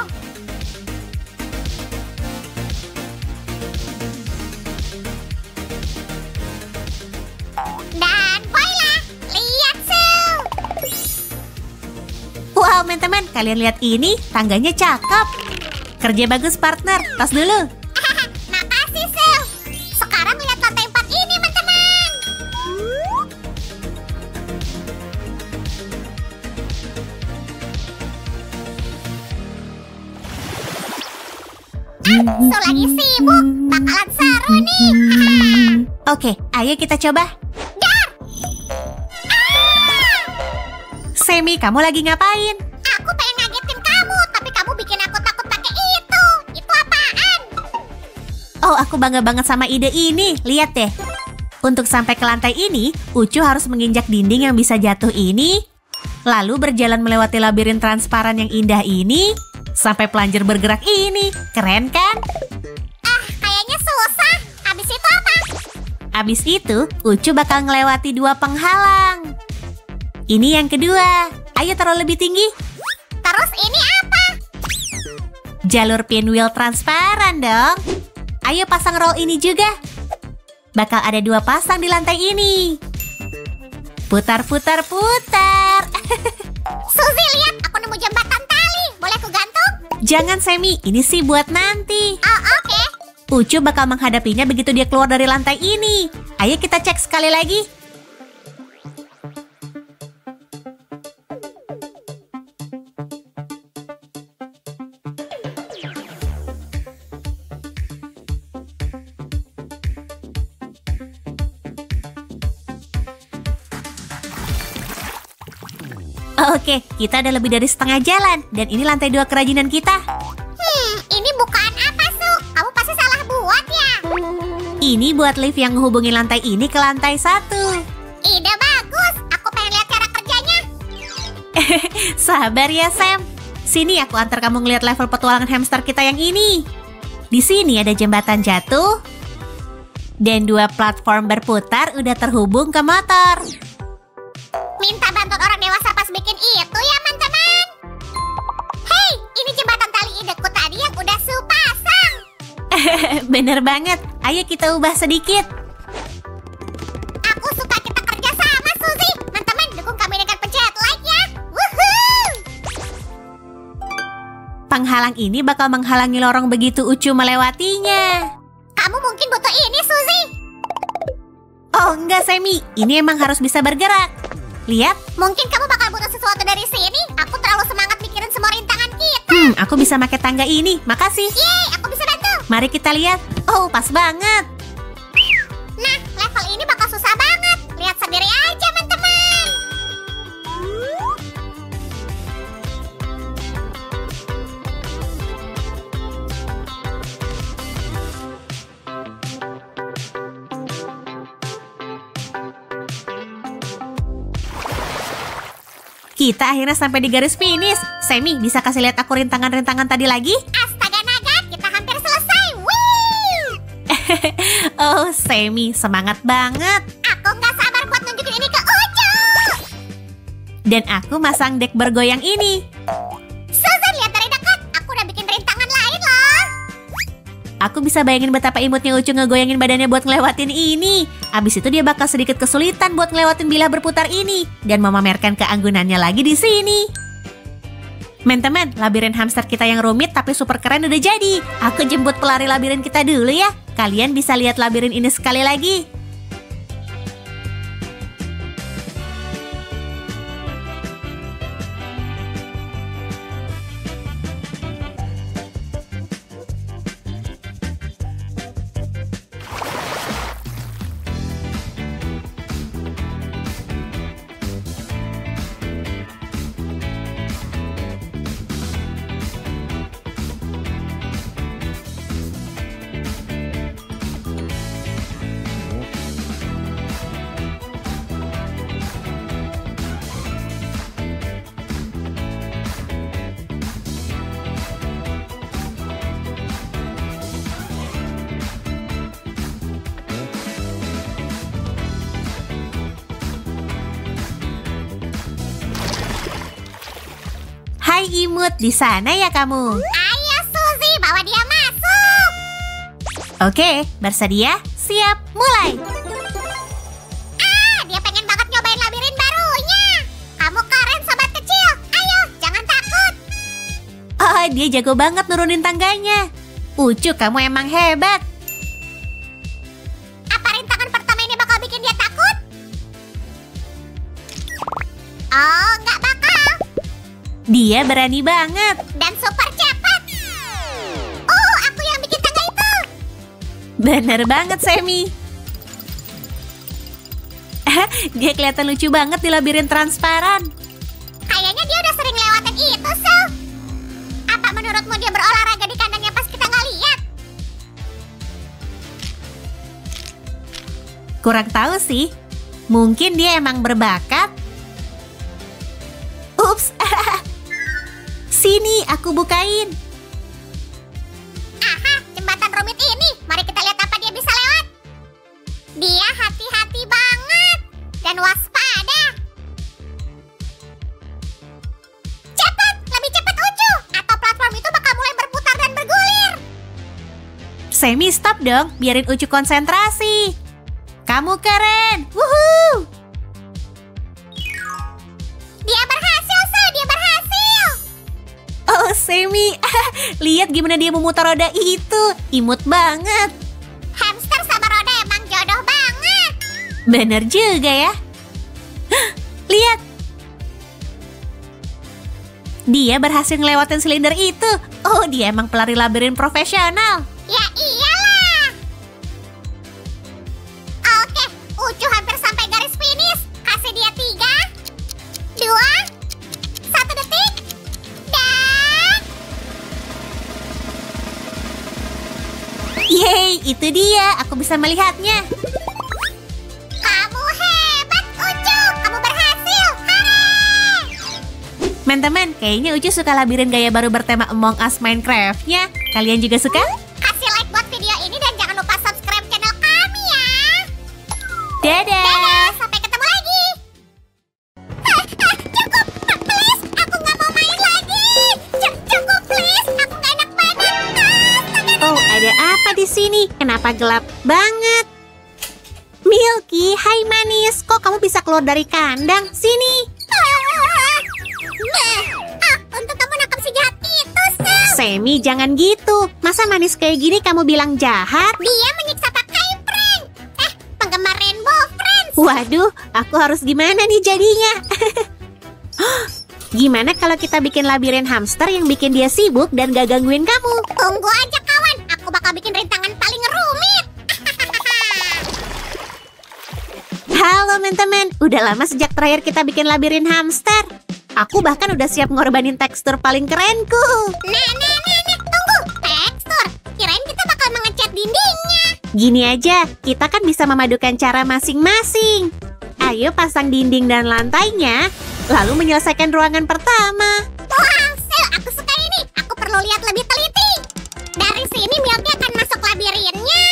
Dan voila, lihat Sil. Wow, teman-teman, kalian lihat ini, tangganya cakep. Kerja bagus, partner. Tas dulu. Makasih Sil. Sekarang lihat lantai 4 ini teman-teman. So lagi sibuk, bakalan seru nih. Oke, ayo kita coba. Semi, kamu lagi ngapain? Aku pengen ngagetin kamu, tapi kamu bikin aku takut pakai itu. Itu apaan? Oh, aku bangga banget sama ide ini. Lihat deh. Untuk sampai ke lantai ini, Ucu harus menginjak dinding yang bisa jatuh ini, lalu berjalan melewati labirin transparan yang indah ini, sampai pelanjir bergerak ini. Keren kan? Kayaknya susah. Habis itu apa? Abis itu, Ucu bakal ngelewati 2 penghalang. Ini yang kedua. Ayo taruh lebih tinggi. Terus ini apa? Jalur pinwheel transparan dong. Ayo pasang roll ini juga. Bakal ada 2 pasang di lantai ini. Putar, putar, putar. Suzy, lihat. Aku nemu jembatan tali. Boleh aku gantung? Jangan Semi, ini sih buat nanti. Oh, oke. Ucu bakal menghadapinya begitu dia keluar dari lantai ini. Ayo kita cek sekali lagi. Oke, kita udah lebih dari setengah jalan. Dan ini lantai 2 kerajinan kita. Ini bukaan apa, Su? Kamu pasti salah buat ya? Ini buat lift yang menghubungi lantai ini ke lantai 1. Ide bagus. Aku pengen lihat cara kerjanya. Sabar ya, Sam. Sini aku antar kamu ngeliat level petualangan hamster kita yang ini. Di sini ada jembatan jatuh dan 2 platform berputar udah terhubung ke motor. Minta bantuan orang dewasa pas bikin itu ya, teman-teman. Hei, ini jembatan tali ideku tadi yang udah Su pasang. Bener banget. Ayo kita ubah sedikit. Aku suka kita kerja sama, Suzy. Teman-teman, dukung kami dengan pencet like ya. Woohoo! Penghalang ini bakal menghalangi lorong begitu Ucu melewatinya. Kamu mungkin butuh ini, Suzy. Oh enggak, Semi. Ini emang harus bisa bergerak. Lihat. Mungkin kamu bakal butuh sesuatu dari sini. Aku terlalu semangat mikirin semua rintangan kita. Aku bisa pakai tangga ini. Makasih. Yeay, aku bisa bantu. Mari kita lihat. Oh, pas banget. Nah, level ini bakal susah banget. Lihat sendiri aja, teman-teman. Kita akhirnya sampai di garis finish. Semi, bisa kasih lihat aku rintangan-rintangan tadi lagi? Astaga naga, kita hampir selesai. Wih! Oh, Semi, semangat banget. Aku nggak sabar buat nunjukin ini ke Ucu. Dan aku masang dek bergoyang ini. Susan, lihat dari dekat. Aku udah bikin rintangan lain loh. Aku bisa bayangin betapa imutnya Ucu ngegoyangin badannya buat ngelewatin ini. Abis itu dia bakal sedikit kesulitan buat ngelewatin bilah berputar ini. Dan memamerkan keanggunannya lagi di sini. Teman-teman, labirin hamster kita yang rumit tapi super keren udah jadi. Aku jemput pelari labirin kita dulu ya. Kalian bisa lihat labirin ini sekali lagi. Hai imut, di sana ya kamu? Ayo Suzy, bawa dia masuk. Oke, bersedia? Siap, mulai! Dia pengen banget nyobain labirin barunya. Kamu keren sobat kecil. Ayo, jangan takut. Oh, dia jago banget nurunin tangganya. Ucu, kamu emang hebat. Apa rintangan pertama ini bakal bikin dia takut? Oh, nggak bakal. Dia berani banget. Dan super cepat. Aku yang bikin tangga itu. Bener banget, Semi. Dia kelihatan lucu banget di labirin transparan. Kayaknya dia udah sering lewatin itu, Su. Apa menurutmu dia berolahraga di kandangnya pas kita nggak lihat? Kurang tahu sih. Mungkin dia emang berbakat. Ups. Sini, aku bukain. Aha, jembatan rumit ini. Mari kita lihat apa dia bisa lewat. Dia hati-hati banget. Dan waspada. Cepat, lebih cepat Ucu. Atau platform itu bakal mulai berputar dan bergulir. Semi, stop dong. Biarin Ucu konsentrasi. Kamu keren. Wuhuu. Dia berhasil, Su. Dia berhasil. Oh, Semi. Lihat gimana dia memutar roda itu. Imut banget. Hamster sama roda emang jodoh banget. Bener juga ya. Lihat. Dia berhasil ngelewatin silinder itu. Oh, dia emang pelari labirin profesional. Ya iyalah. Oke, Ucu hampir sampai garis finish. Kasih dia 3, 2, 1 detik. Dan Yeay, itu dia. Aku bisa melihatnya. kamu hebat, Ucu. Kamu berhasil. Hore! Teman-teman, kayaknya Ucu suka labirin gaya baru bertema Among Us Minecraft-nya. Kalian juga suka? Kasih like buat video ini dan jangan lupa subscribe channel kami ya. Dadah! Dadah, sampai ketemu lagi. Cukup, please. Aku nggak mau main lagi. Cukup, please. Aku nggak enak badan. Oh, ada apa di sini? Kenapa gelap banget? Milky, hai manis. Kok kamu bisa keluar dari kandang? Sini. Untuk kamu nangkap si jahat itu, Sel. Semi, jangan gitu. Masa manis kayak gini kamu bilang jahat? Dia menyiksa pakai prank. Penggemar Rainbow Friends. Waduh, aku harus gimana nih jadinya? Gimana kalau kita bikin labirin hamster yang bikin dia sibuk dan gak gangguin kamu? Tunggu aja kawan, aku bakal bikin rintangan paling rumit. Halo teman-teman, udah lama sejak terakhir kita bikin labirin hamster. Aku bahkan udah siap ngorbanin tekstur paling kerenku. Tunggu, tekstur. Kirain kita bakal mengecat dindingnya. Gini aja, kita kan bisa memadukan cara masing-masing. Ayo pasang dinding dan lantainya, lalu menyelesaikan ruangan pertama. Wow, Sel, aku suka ini. Aku perlu lihat lebih teliti. Dari sini Milky akan masuk labirinnya.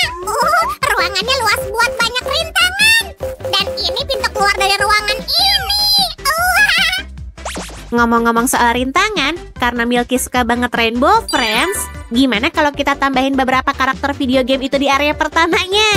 Ruangannya luas buat banyak rintangan. Dan ini pintu keluar dari ruangan ini. Ngomong-ngomong soal rintangan, karena Milky suka banget Rainbow Friends, gimana kalau kita tambahin beberapa karakter video game itu di area pertamanya?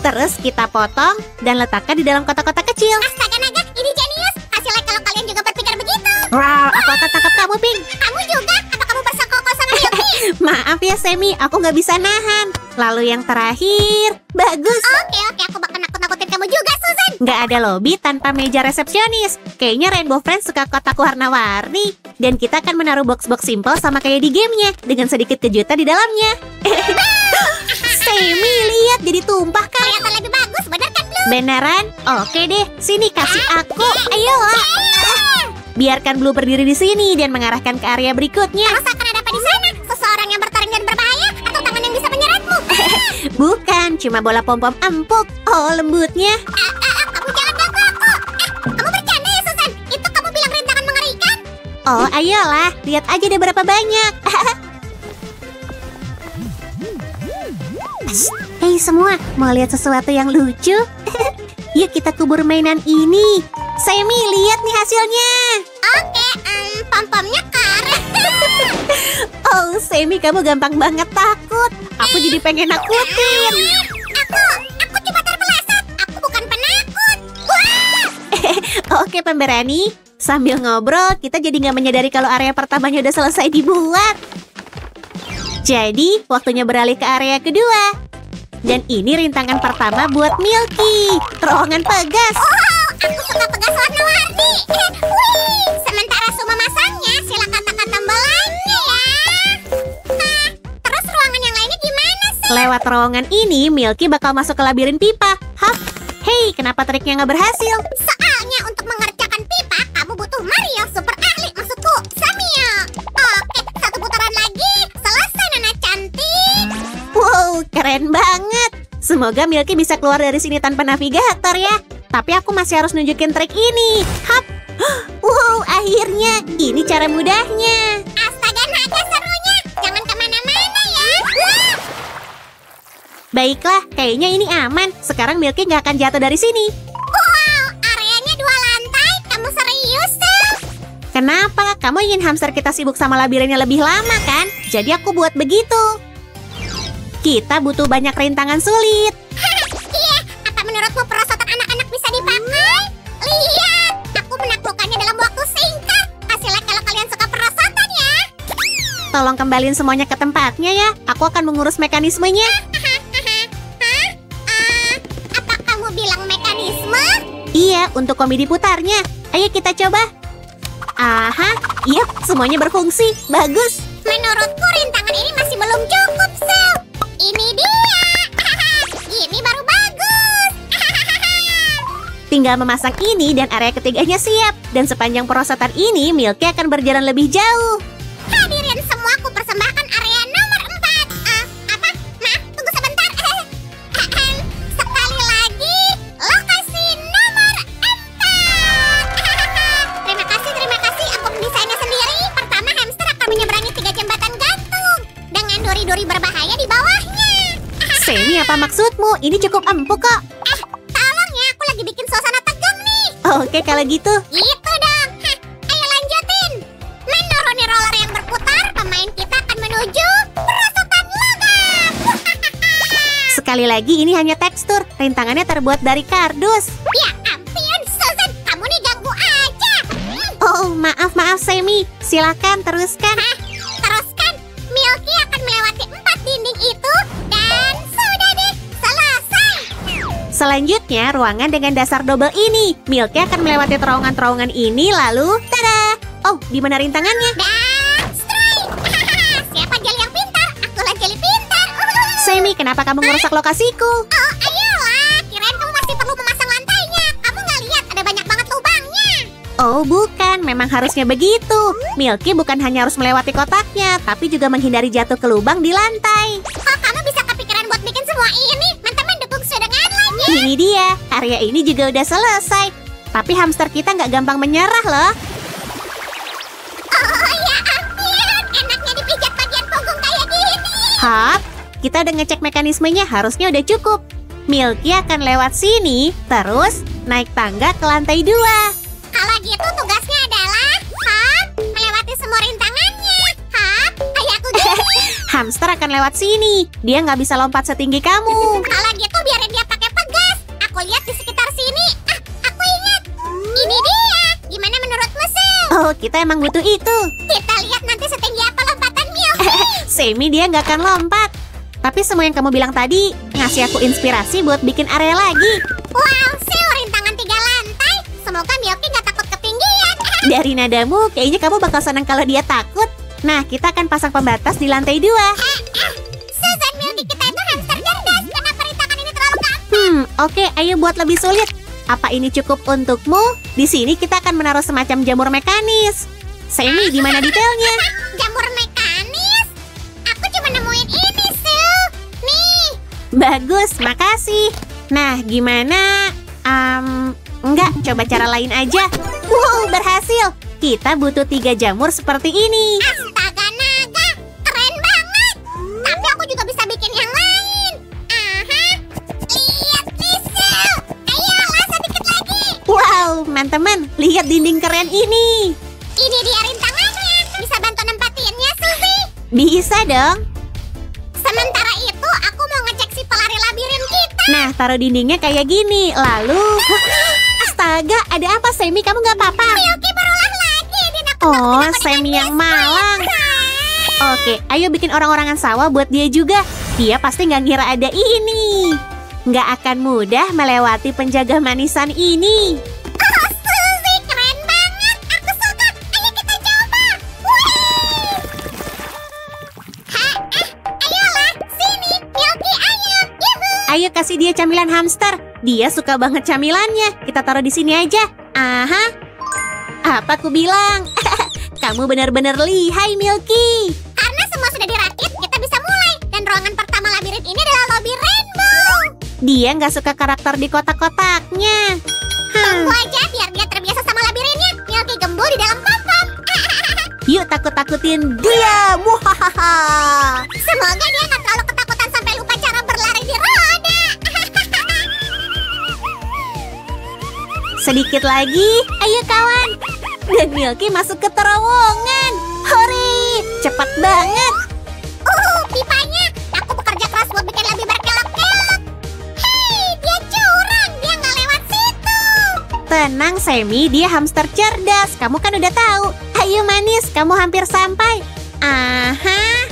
Terus kita potong dan letakkan di dalam kotak-kotak kecil. Astaga naga, ini jenius. Kasih like kalau kalian juga berpikir begitu. Wow, aku akan tangkap kamu, Pink. Kamu juga? Apa kamu bersekongkol sama Milky? Maaf ya, Semi, aku nggak bisa nahan. Lalu yang terakhir, bagus. Oke, aku bakal nakut-nakutin kamu juga, Susan. Nggak ada lobby tanpa meja resepsionis. Kayaknya Rainbow Friends suka kotak warna-warni. Dan kita akan menaruh box-box simple sama kayak di gamenya, dengan sedikit kejutan di dalamnya. Semi, lihat jadi tumpah kan? Kelihatan lebih bagus, bener kan, Blue? Beneran? Oke deh, sini kasih aku. Ayolah. Biarkan Blue berdiri di sini dan mengarahkan ke area berikutnya. Terus akan ada apa di sana? Seseorang yang bertaring dan berbahaya? Atau tangan yang bisa menyeretmu? Bukan, cuma bola pom-pom empuk. Oh, lembutnya. Kamu jangan ganggu aku. Kamu bercanda ya, Susan? Itu kamu bilang rintangan mengerikan? Oh, ayolah. Lihat aja deh berapa banyak. Hei semua, mau lihat sesuatu yang lucu? Yuk kita kubur mainan ini. Semi, lihat nih hasilnya. Oke, pom-pomnya karet. Oh, Semi, kamu gampang banget takut. Aku jadi pengen nakutin. Aku cuma terpeleset. Aku bukan penakut. Wah! Oke, pemberani. Sambil ngobrol, kita jadi nggak menyadari kalau area pertamanya udah selesai dibuat. Jadi, waktunya beralih ke area kedua. Dan ini rintangan pertama buat Milky. Terowongan pegas. Aku suka pegas warna-warni. Wih, sementara Su memasangnya, silakan tekan tombol lainnya ya. Terus ruangan yang lainnya gimana sih? Lewat terowongan ini, Milky bakal masuk ke labirin pipa. Hah? Hei, kenapa triknya nggak berhasil? Soalnya untuk mengerjakan pipa, kamu butuh Mario super ahli, maksudku Samio. Oke, satu putaran lagi. Selesai, Nana cantik. Wow, keren banget. Semoga Milky bisa keluar dari sini tanpa navigator ya. Tapi aku masih harus nunjukin trik ini. Hap. Wow, akhirnya. Ini cara mudahnya. Astaga naga serunya. Jangan kemana-mana ya. Wah! Baiklah, kayaknya ini aman. Sekarang Milky nggak akan jatuh dari sini. Wow, areanya 2 lantai. Kamu serius, Sel? Kenapa? Kamu ingin hamster kita sibuk sama labirinnya lebih lama kan? Jadi aku buat begitu. Kita butuh banyak rintangan sulit. Iya, apa menurutmu perosotan anak-anak bisa dipakai? Lihat, aku menaklukkannya dalam waktu singkat. Kasih like kalau kalian suka perosotan ya. Tolong kembaliin semuanya ke tempatnya ya. Aku akan mengurus mekanismenya. Apa kamu bilang mekanisme? Iya, untuk komedi putarnya. Ayo kita coba. Aha, yep, semuanya berfungsi. Bagus. Menurutku rintangan ini masih belum cukup, Sel. Ini dia. Ini baru bagus. Tinggal memasang ini dan area ketiganya siap. Dan sepanjang perosotan ini, Milky akan berjalan lebih jauh. Hadirin semua, aku persembahkan area nomor 4. Apa? Maaf, tunggu sebentar. Sekali lagi, lokasi nomor 4. Terima kasih. Aku bisa Apa maksudmu? Ini cukup empuk kok. Tolong ya, aku lagi bikin suasana tegang nih. Oke, kalau gitu. Gitu dong. Hah, ayo lanjutin. Menuruni roller yang berputar, pemain kita akan menuju perosotan logam. Sekali lagi, ini hanya tekstur. Rintangannya terbuat dari kardus. Ya ampun, Susan, kamu nih ganggu aja. Oh, maaf Semi. Silakan teruskan. Hah, teruskan. Milky akan melewati 4 dinding itu dan sudah deh, selesai. Selanjutnya, ruangan dengan dasar double ini. Milky akan melewati terowongan-terowongan ini, lalu tada! Oh, di mana rintangannya? Dan strike. Siapa jeli yang pintar? Akulah jeli pintar. Semi, kenapa kamu merusak lokasiku? Oh, ayolah. Kirain kamu masih perlu memasang lantainya. Kamu nggak lihat ada banyak banget lubangnya. Oh, bukan. Memang harusnya begitu. Milky bukan hanya harus melewati kotaknya, tapi juga menghindari jatuh ke lubang di lantai. Kok kamu bisa kepikiran buat bikin semua ini? Mantap mendukung dengan lainnya. Ini dia. Area ini juga udah selesai. Tapi hamster kita nggak gampang menyerah loh. Oh ya ampun, enaknya dipijat bagian punggung kayak gini. Hap, kita udah ngecek mekanismenya, harusnya udah cukup. Milky akan lewat sini, terus naik tangga ke lantai 2. Kalau gitu tugasnya adalah melewati semua rintangannya. Kayak aku gini. Hamster akan lewat sini. Dia nggak bisa lompat setinggi kamu. Kalau gitu biarin dia pakai pegas. Aku lihat di sekitar sini. Aku ingat. Ini dia. Gimana menurutmu, Sul? Oh, kita emang butuh itu. Kita lihat nanti setinggi apa lompatan Milky. Semi dia nggak akan lompat. Tapi semua yang kamu bilang tadi ngasih aku inspirasi buat bikin area lagi. Wow, Sul, rintangan 3 lantai. Semoga Milky nggak takut ketinggian. Dari nadamu, kayaknya kamu bakal senang kalau dia takut. Nah, kita akan pasang pembatas di lantai 2. Susan, Milky kita itu hamster cerdas. Kenapa rintangan ini terlalu gampang? Oke, ayo buat lebih sulit. Apa ini cukup untukmu? Di sini kita akan menaruh semacam jamur mekanis. Semi, di mana detailnya? Jamur mekanis? Aku cuma nemuin ini, Sul. Nih. Bagus, makasih. Nah, gimana? Enggak, coba cara lain aja. Wow, berhasil. Kita butuh 3 jamur seperti ini. Astaga naga, keren banget. Tapi aku juga bisa bikin yang lain. Lihat nih, Sul. Ayolah, sedikit lagi. Wow, teman-teman, lihat dinding keren ini. Ini dia rintangannya. Bisa bantu nempatinnya, Suzy? Bisa dong. Sementara itu, aku mau ngecek si pelari labirin kita. Nah, taruh dindingnya kayak gini. Lalu, astaga, ada apa, Semi? Kamu nggak apa-apa? Milky berulah lagi. Oh, Semi yang malang. Oke, ayo bikin orang-orangan sawah buat dia juga. Dia pasti nggak ngira ada ini. Nggak akan mudah melewati penjaga manisan ini. Oh, Suzy, keren banget. Aku suka. Ayo kita coba. Wih. Ayolah, sini. Milky, ayo. Yuhu. Ayo kasih dia camilan hamster. Dia suka banget camilannya. Kita taruh di sini aja. Aha. Apa aku bilang? Kamu benar-benar lihai, Milky. Karena semua sudah dirakit, kita bisa mulai. Dan ruangan pertama labirin ini adalah lobby rainbow. Dia nggak suka karakter di kotak-kotaknya. Tunggu aja biar dia terbiasa sama labirinnya. Milky gembul di dalam pom-pom. Yuk takut-takutin dia. Muhahaha. Semoga dia nggak terlalu ketakutan sampai lupa cara berlari di roda. Sedikit lagi. Ayo kawan. Dan Milky masuk ke terowongan. Hore, cepat banget. Pipanya. Aku bekerja keras buat bikin lebih berkelok-kelok. Hei, dia curang. Dia nggak lewat situ. Tenang Semi, dia hamster cerdas. Kamu kan udah tahu. Ayo manis, kamu hampir sampai. Aha.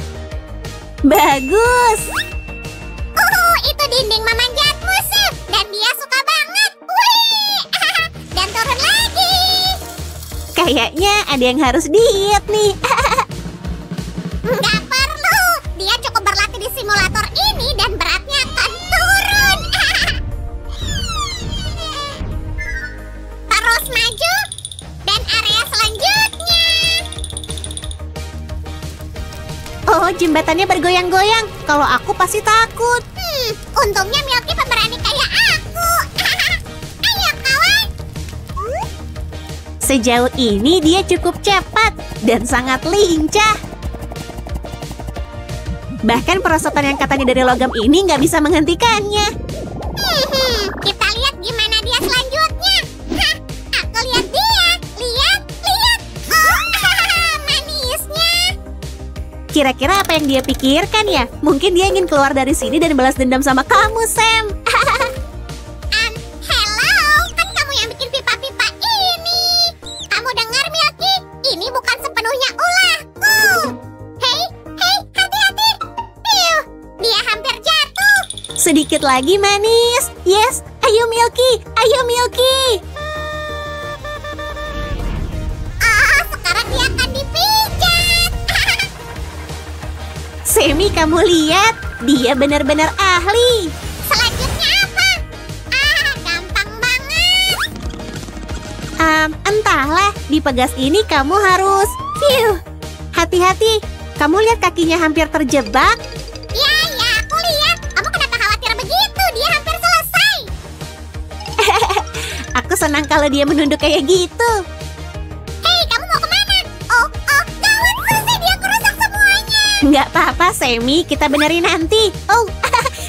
Bagus. Itu dinding memanjatmu, Sul. Dan dia suka banget. Wih. Dan turun lagi. Kayaknya ada yang harus diet nih. Nggak perlu. Dia cukup berlatih di simulator ini dan beratnya akan turun. Terus maju. Dan area selanjutnya. Oh, jembatannya bergoyang-goyang. Kalau aku pasti takut. Untungnya Milky pemberani kayak aku. Ayo kawan. Sejauh ini dia cukup cepat dan sangat lincah. Bahkan perosotan yang katanya dari logam ini nggak bisa menghentikannya. Kita lihat gimana dia selanjutnya. Hah, aku lihat dia. Lihat. Oh, manisnya. Kira-kira apa yang dia pikirkan ya? Mungkin dia ingin keluar dari sini dan balas dendam sama kamu, Sam. Hello, kan kamu yang bikin pipa-pipa ini. Kamu dengar, Milky? Ini bukan sepenuhnya ulahku. Hei, hati-hati. Piu, dia hampir jatuh. Sedikit lagi, manis. Yes, ayo Milky. Sekarang dia akan dipijat. Sammy, kamu lihat. Dia benar-benar ahli. Selanjutnya apa? Gampang banget. Entahlah. Di pegas ini kamu harus... Phew. Hati-hati. Kamu lihat kakinya hampir terjebak. Ya, aku lihat. Kamu kenapa khawatir begitu? Dia hampir selesai. Aku senang kalau dia menunduk kayak gitu. Hei, kamu mau kemana? Oh, gawat, Suzy, dia kerusak semuanya. Nggak apa-apa, Sammy. Kita benerin nanti. Oh,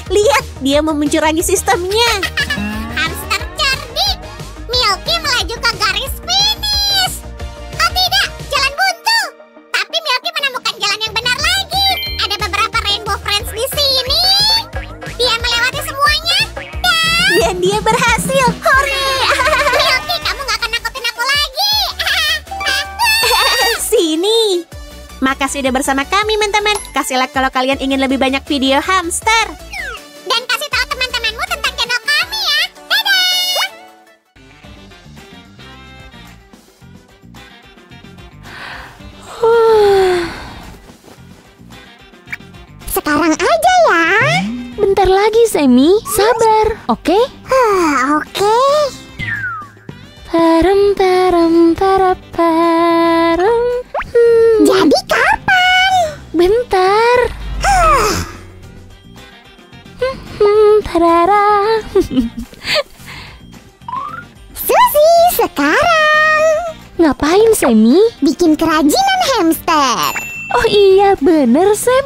lihat. Dia mau mencurangi sistemnya. Harus tercerdik. Milky melaju ke garis finish. Oh tidak, jalan buntu. Tapi Milky menemukan jalan yang benar lagi. Ada beberapa Rainbow Friends di sini. Dia melewati semuanya. Dan dia berhasil. Hore! Milky, kamu gak akan nakutin aku lagi. Sini. Makasih udah bersama kami, teman-teman. Kasih like kalau kalian ingin lebih banyak video hamster. Dan kasih tahu teman-temanmu tentang channel kami ya. Dadah. Sekarang aja ya. Bentar lagi, Sammy. Sabar, oke? Oke. Parem. Jadi kapan? Bentar. Tarara. Suzy, sekarang Ngapain, Sammy? bikin kerajinan hamster. Oh iya, bener, Sam.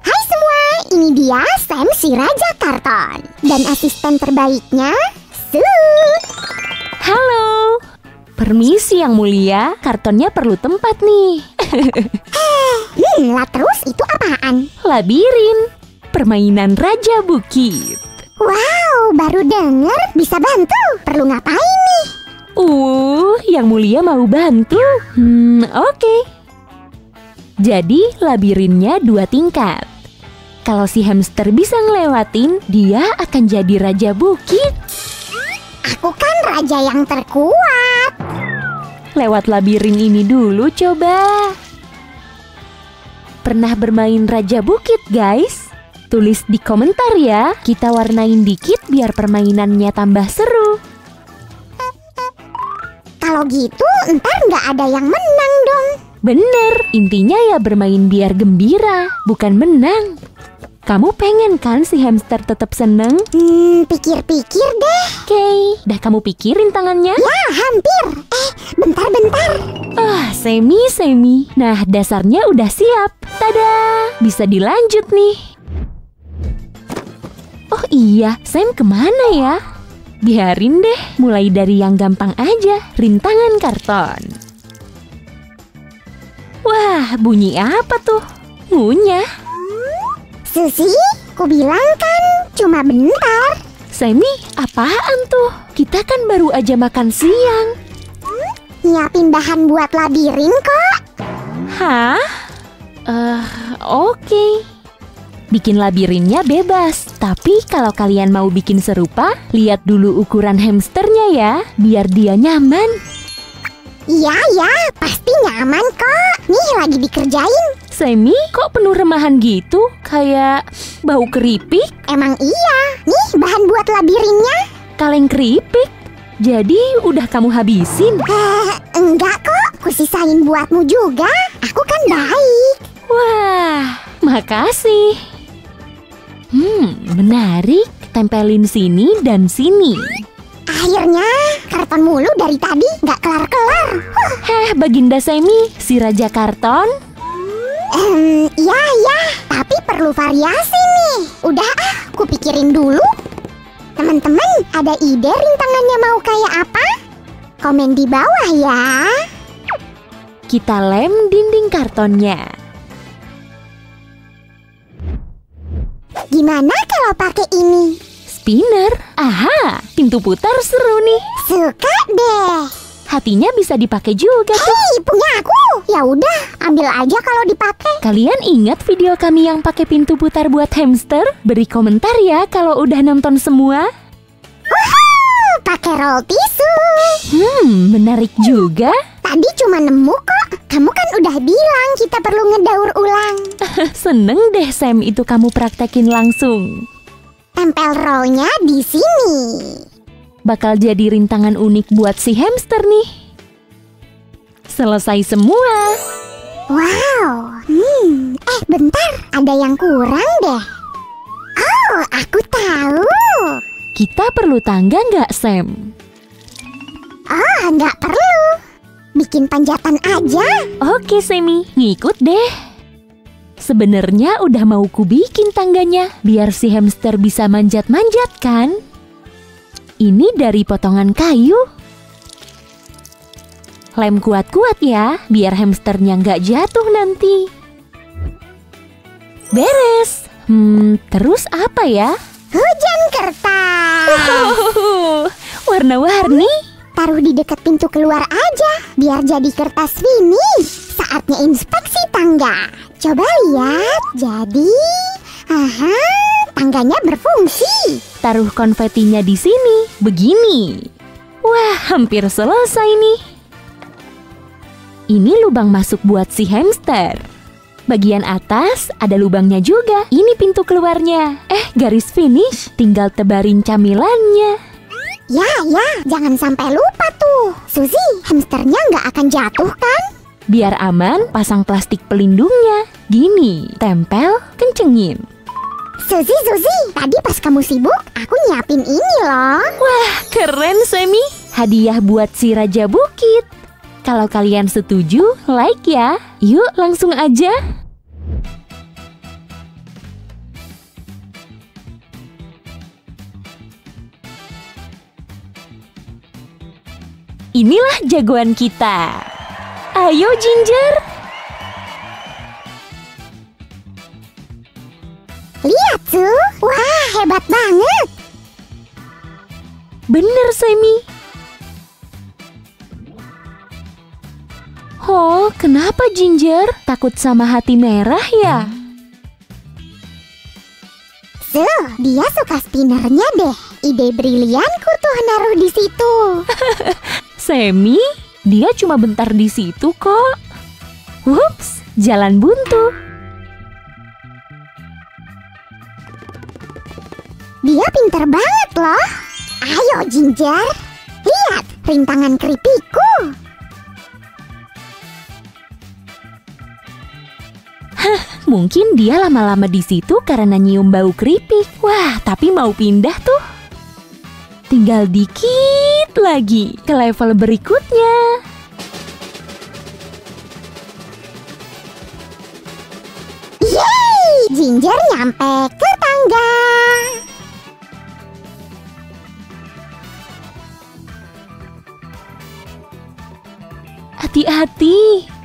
Hai semua, ini dia Sam si Raja Karton. Dan asisten terbaiknya, Sue. Halo. Permisi, Yang Mulia. Kartonnya perlu tempat nih. Lah terus itu apaan? Labirin. Permainan Raja Bukit. Wow, baru denger. Bisa bantu. Perlu ngapain nih? Yang Mulia mau bantu. Oke. Jadi labirinnya 2 tingkat. Kalau si hamster bisa ngelewatin, dia akan jadi Raja Bukit. Aku kan raja yang terkuat. Lewat labirin ini dulu coba. Pernah bermain Raja Bukit, guys? Tulis di komentar ya. Kita warnain dikit biar permainannya tambah seru. Kalau gitu, ntar nggak ada yang menang dong. Bener, intinya ya bermain biar gembira, bukan menang. Kamu pengen kan si hamster tetap seneng? Pikir-pikir deh. Oke, dah kamu pikirin tangannya? Ya, hampir. Bentar. Semi. Nah, dasarnya udah siap. Tada, bisa dilanjut nih. Oh iya, Sam kemana ya? Biarin deh, mulai dari yang gampang aja, rintangan karton. Wah, bunyi apa tuh? Ngunyah. Suzy, ku bilang kan cuma bentar. Sammy, apaan tuh? Kita kan baru aja makan siang. Nyiapin bahan buat labirin kok. Hah? Oke. Bikin labirinnya bebas. Tapi kalau kalian mau bikin serupa, lihat dulu ukuran hamsternya ya, biar dia nyaman. Iya, pasti nyaman kok. Nih lagi dikerjain. Sammy, kok penuh remahan gitu? Kayak bau keripik? Emang iya. Nih bahan buat labirinnya. Kaleng keripik? Jadi udah kamu habisin? Enggak kok, kusisain buatmu juga. Aku kan baik. Wah, makasih. Menarik. Tempelin sini dan sini. Akhirnya, karton mulu dari tadi nggak kelar-kelar. Baginda Sammy, si Raja Karton. Ya, tapi perlu variasi nih. Udah kupikirin dulu. Teman-teman, ada ide rintangannya mau kayak apa? Komen di bawah ya. Kita lem dinding kartonnya. Gimana kalau pakai ini? Spinner. Aha, pintu putar seru nih. Suka deh. Hatinya bisa dipakai juga tuh. Hei, punya aku. Ya udah, ambil aja kalau dipakai. Kalian ingat video kami yang pakai pintu putar buat hamster? Beri komentar ya kalau udah nonton semua. Woohoo, pakai roll tisu. Menarik juga. Tadi cuma nemu kok. Kamu kan udah bilang kita perlu ngedaur ulang. Seneng deh Sam itu kamu praktekin langsung. Tempel rollnya di sini. Bakal jadi rintangan unik buat si hamster nih. Selesai semua. Wow. Bentar, ada yang kurang deh. Oh, aku tahu. Kita perlu tangga nggak Sam? Oh, nggak perlu. Bikin panjatan aja. Oke Sammy, ngikut deh. Sebenarnya udah mau ku bikin tangganya, biar si hamster bisa manjat-manjat kan? Ini dari potongan kayu. Lem kuat-kuat ya, biar hamsternya nggak jatuh nanti. Beres. Terus apa ya? Hujan kertas. Warna-warni. Taruh di dekat pintu keluar aja, biar jadi kertas finish. Saatnya inspeksi tangga. Coba lihat, jadi... tangganya berfungsi. Taruh konfetinya di sini, begini. Wah, hampir selesai nih. Ini lubang masuk buat si hamster. Bagian atas ada lubangnya juga. Ini pintu keluarnya. Garis finish, tinggal tebarin camilannya. Ya, jangan sampai lupa tuh. Suzy, hamsternya nggak akan jatuh kan? Biar aman, pasang plastik pelindungnya. Gini, tempel, kencengin. Suzy, tadi pas kamu sibuk, aku nyiapin ini loh. Wah, keren Sammy. Hadiah buat si Raja Bukit. Kalau kalian setuju, like ya. Yuk, langsung aja. Inilah jagoan kita. Ayo Ginger. Lihat tuh, wah hebat banget. Bener Sammy. Oh, kenapa Ginger? Takut sama hati merah ya? Dia suka spinnernya deh. Ide brilianku tuh naruh di situ. Sammy, dia cuma bentar di situ kok. Wups, jalan buntu. Dia pinter banget loh. Ayo Ginger, lihat rintangan keripikku. Mungkin dia lama-lama di situ karena nyium bau keripik. Wah, tapi mau pindah tuh. Tinggal dikit lagi ke level berikutnya. Yeay, Ginger nyampe ke tangga.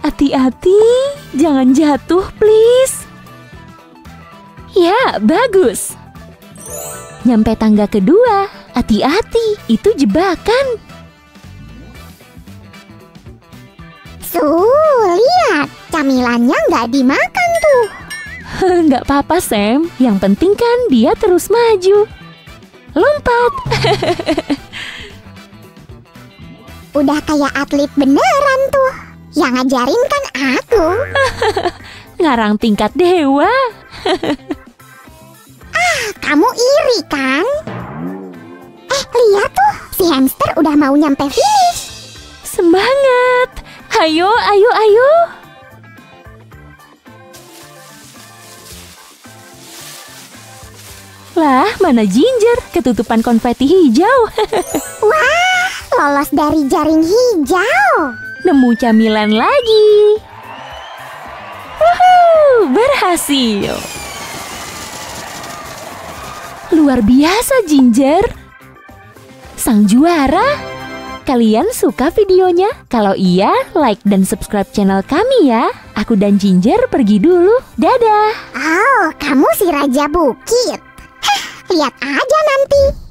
Hati-hati, jangan jatuh please. Ya, bagus. Nyampe tangga kedua, hati-hati, itu jebakan. Lihat, camilannya nggak dimakan tuh. Nggak apa-apa Sam, yang penting kan dia terus maju. Lompat. Udah kayak atlet beneran tuh. Yang ngajarin kan aku. Ngarang tingkat dewa. Kamu iri kan? Lihat tuh, si hamster udah mau nyampe finish. Semangat. Ayo. Lah, mana Ginger? Ketutupan konfeti hijau. Wah, lolos dari jaring hijau. Nemu camilan lagi. Woohoo! berhasil. Luar biasa, Ginger. Sang juara. Kalian suka videonya? Kalau iya, like dan subscribe channel kami ya. Aku dan Ginger pergi dulu. Dadah. Oh, kamu si Raja Bukit. Hah, lihat aja nanti.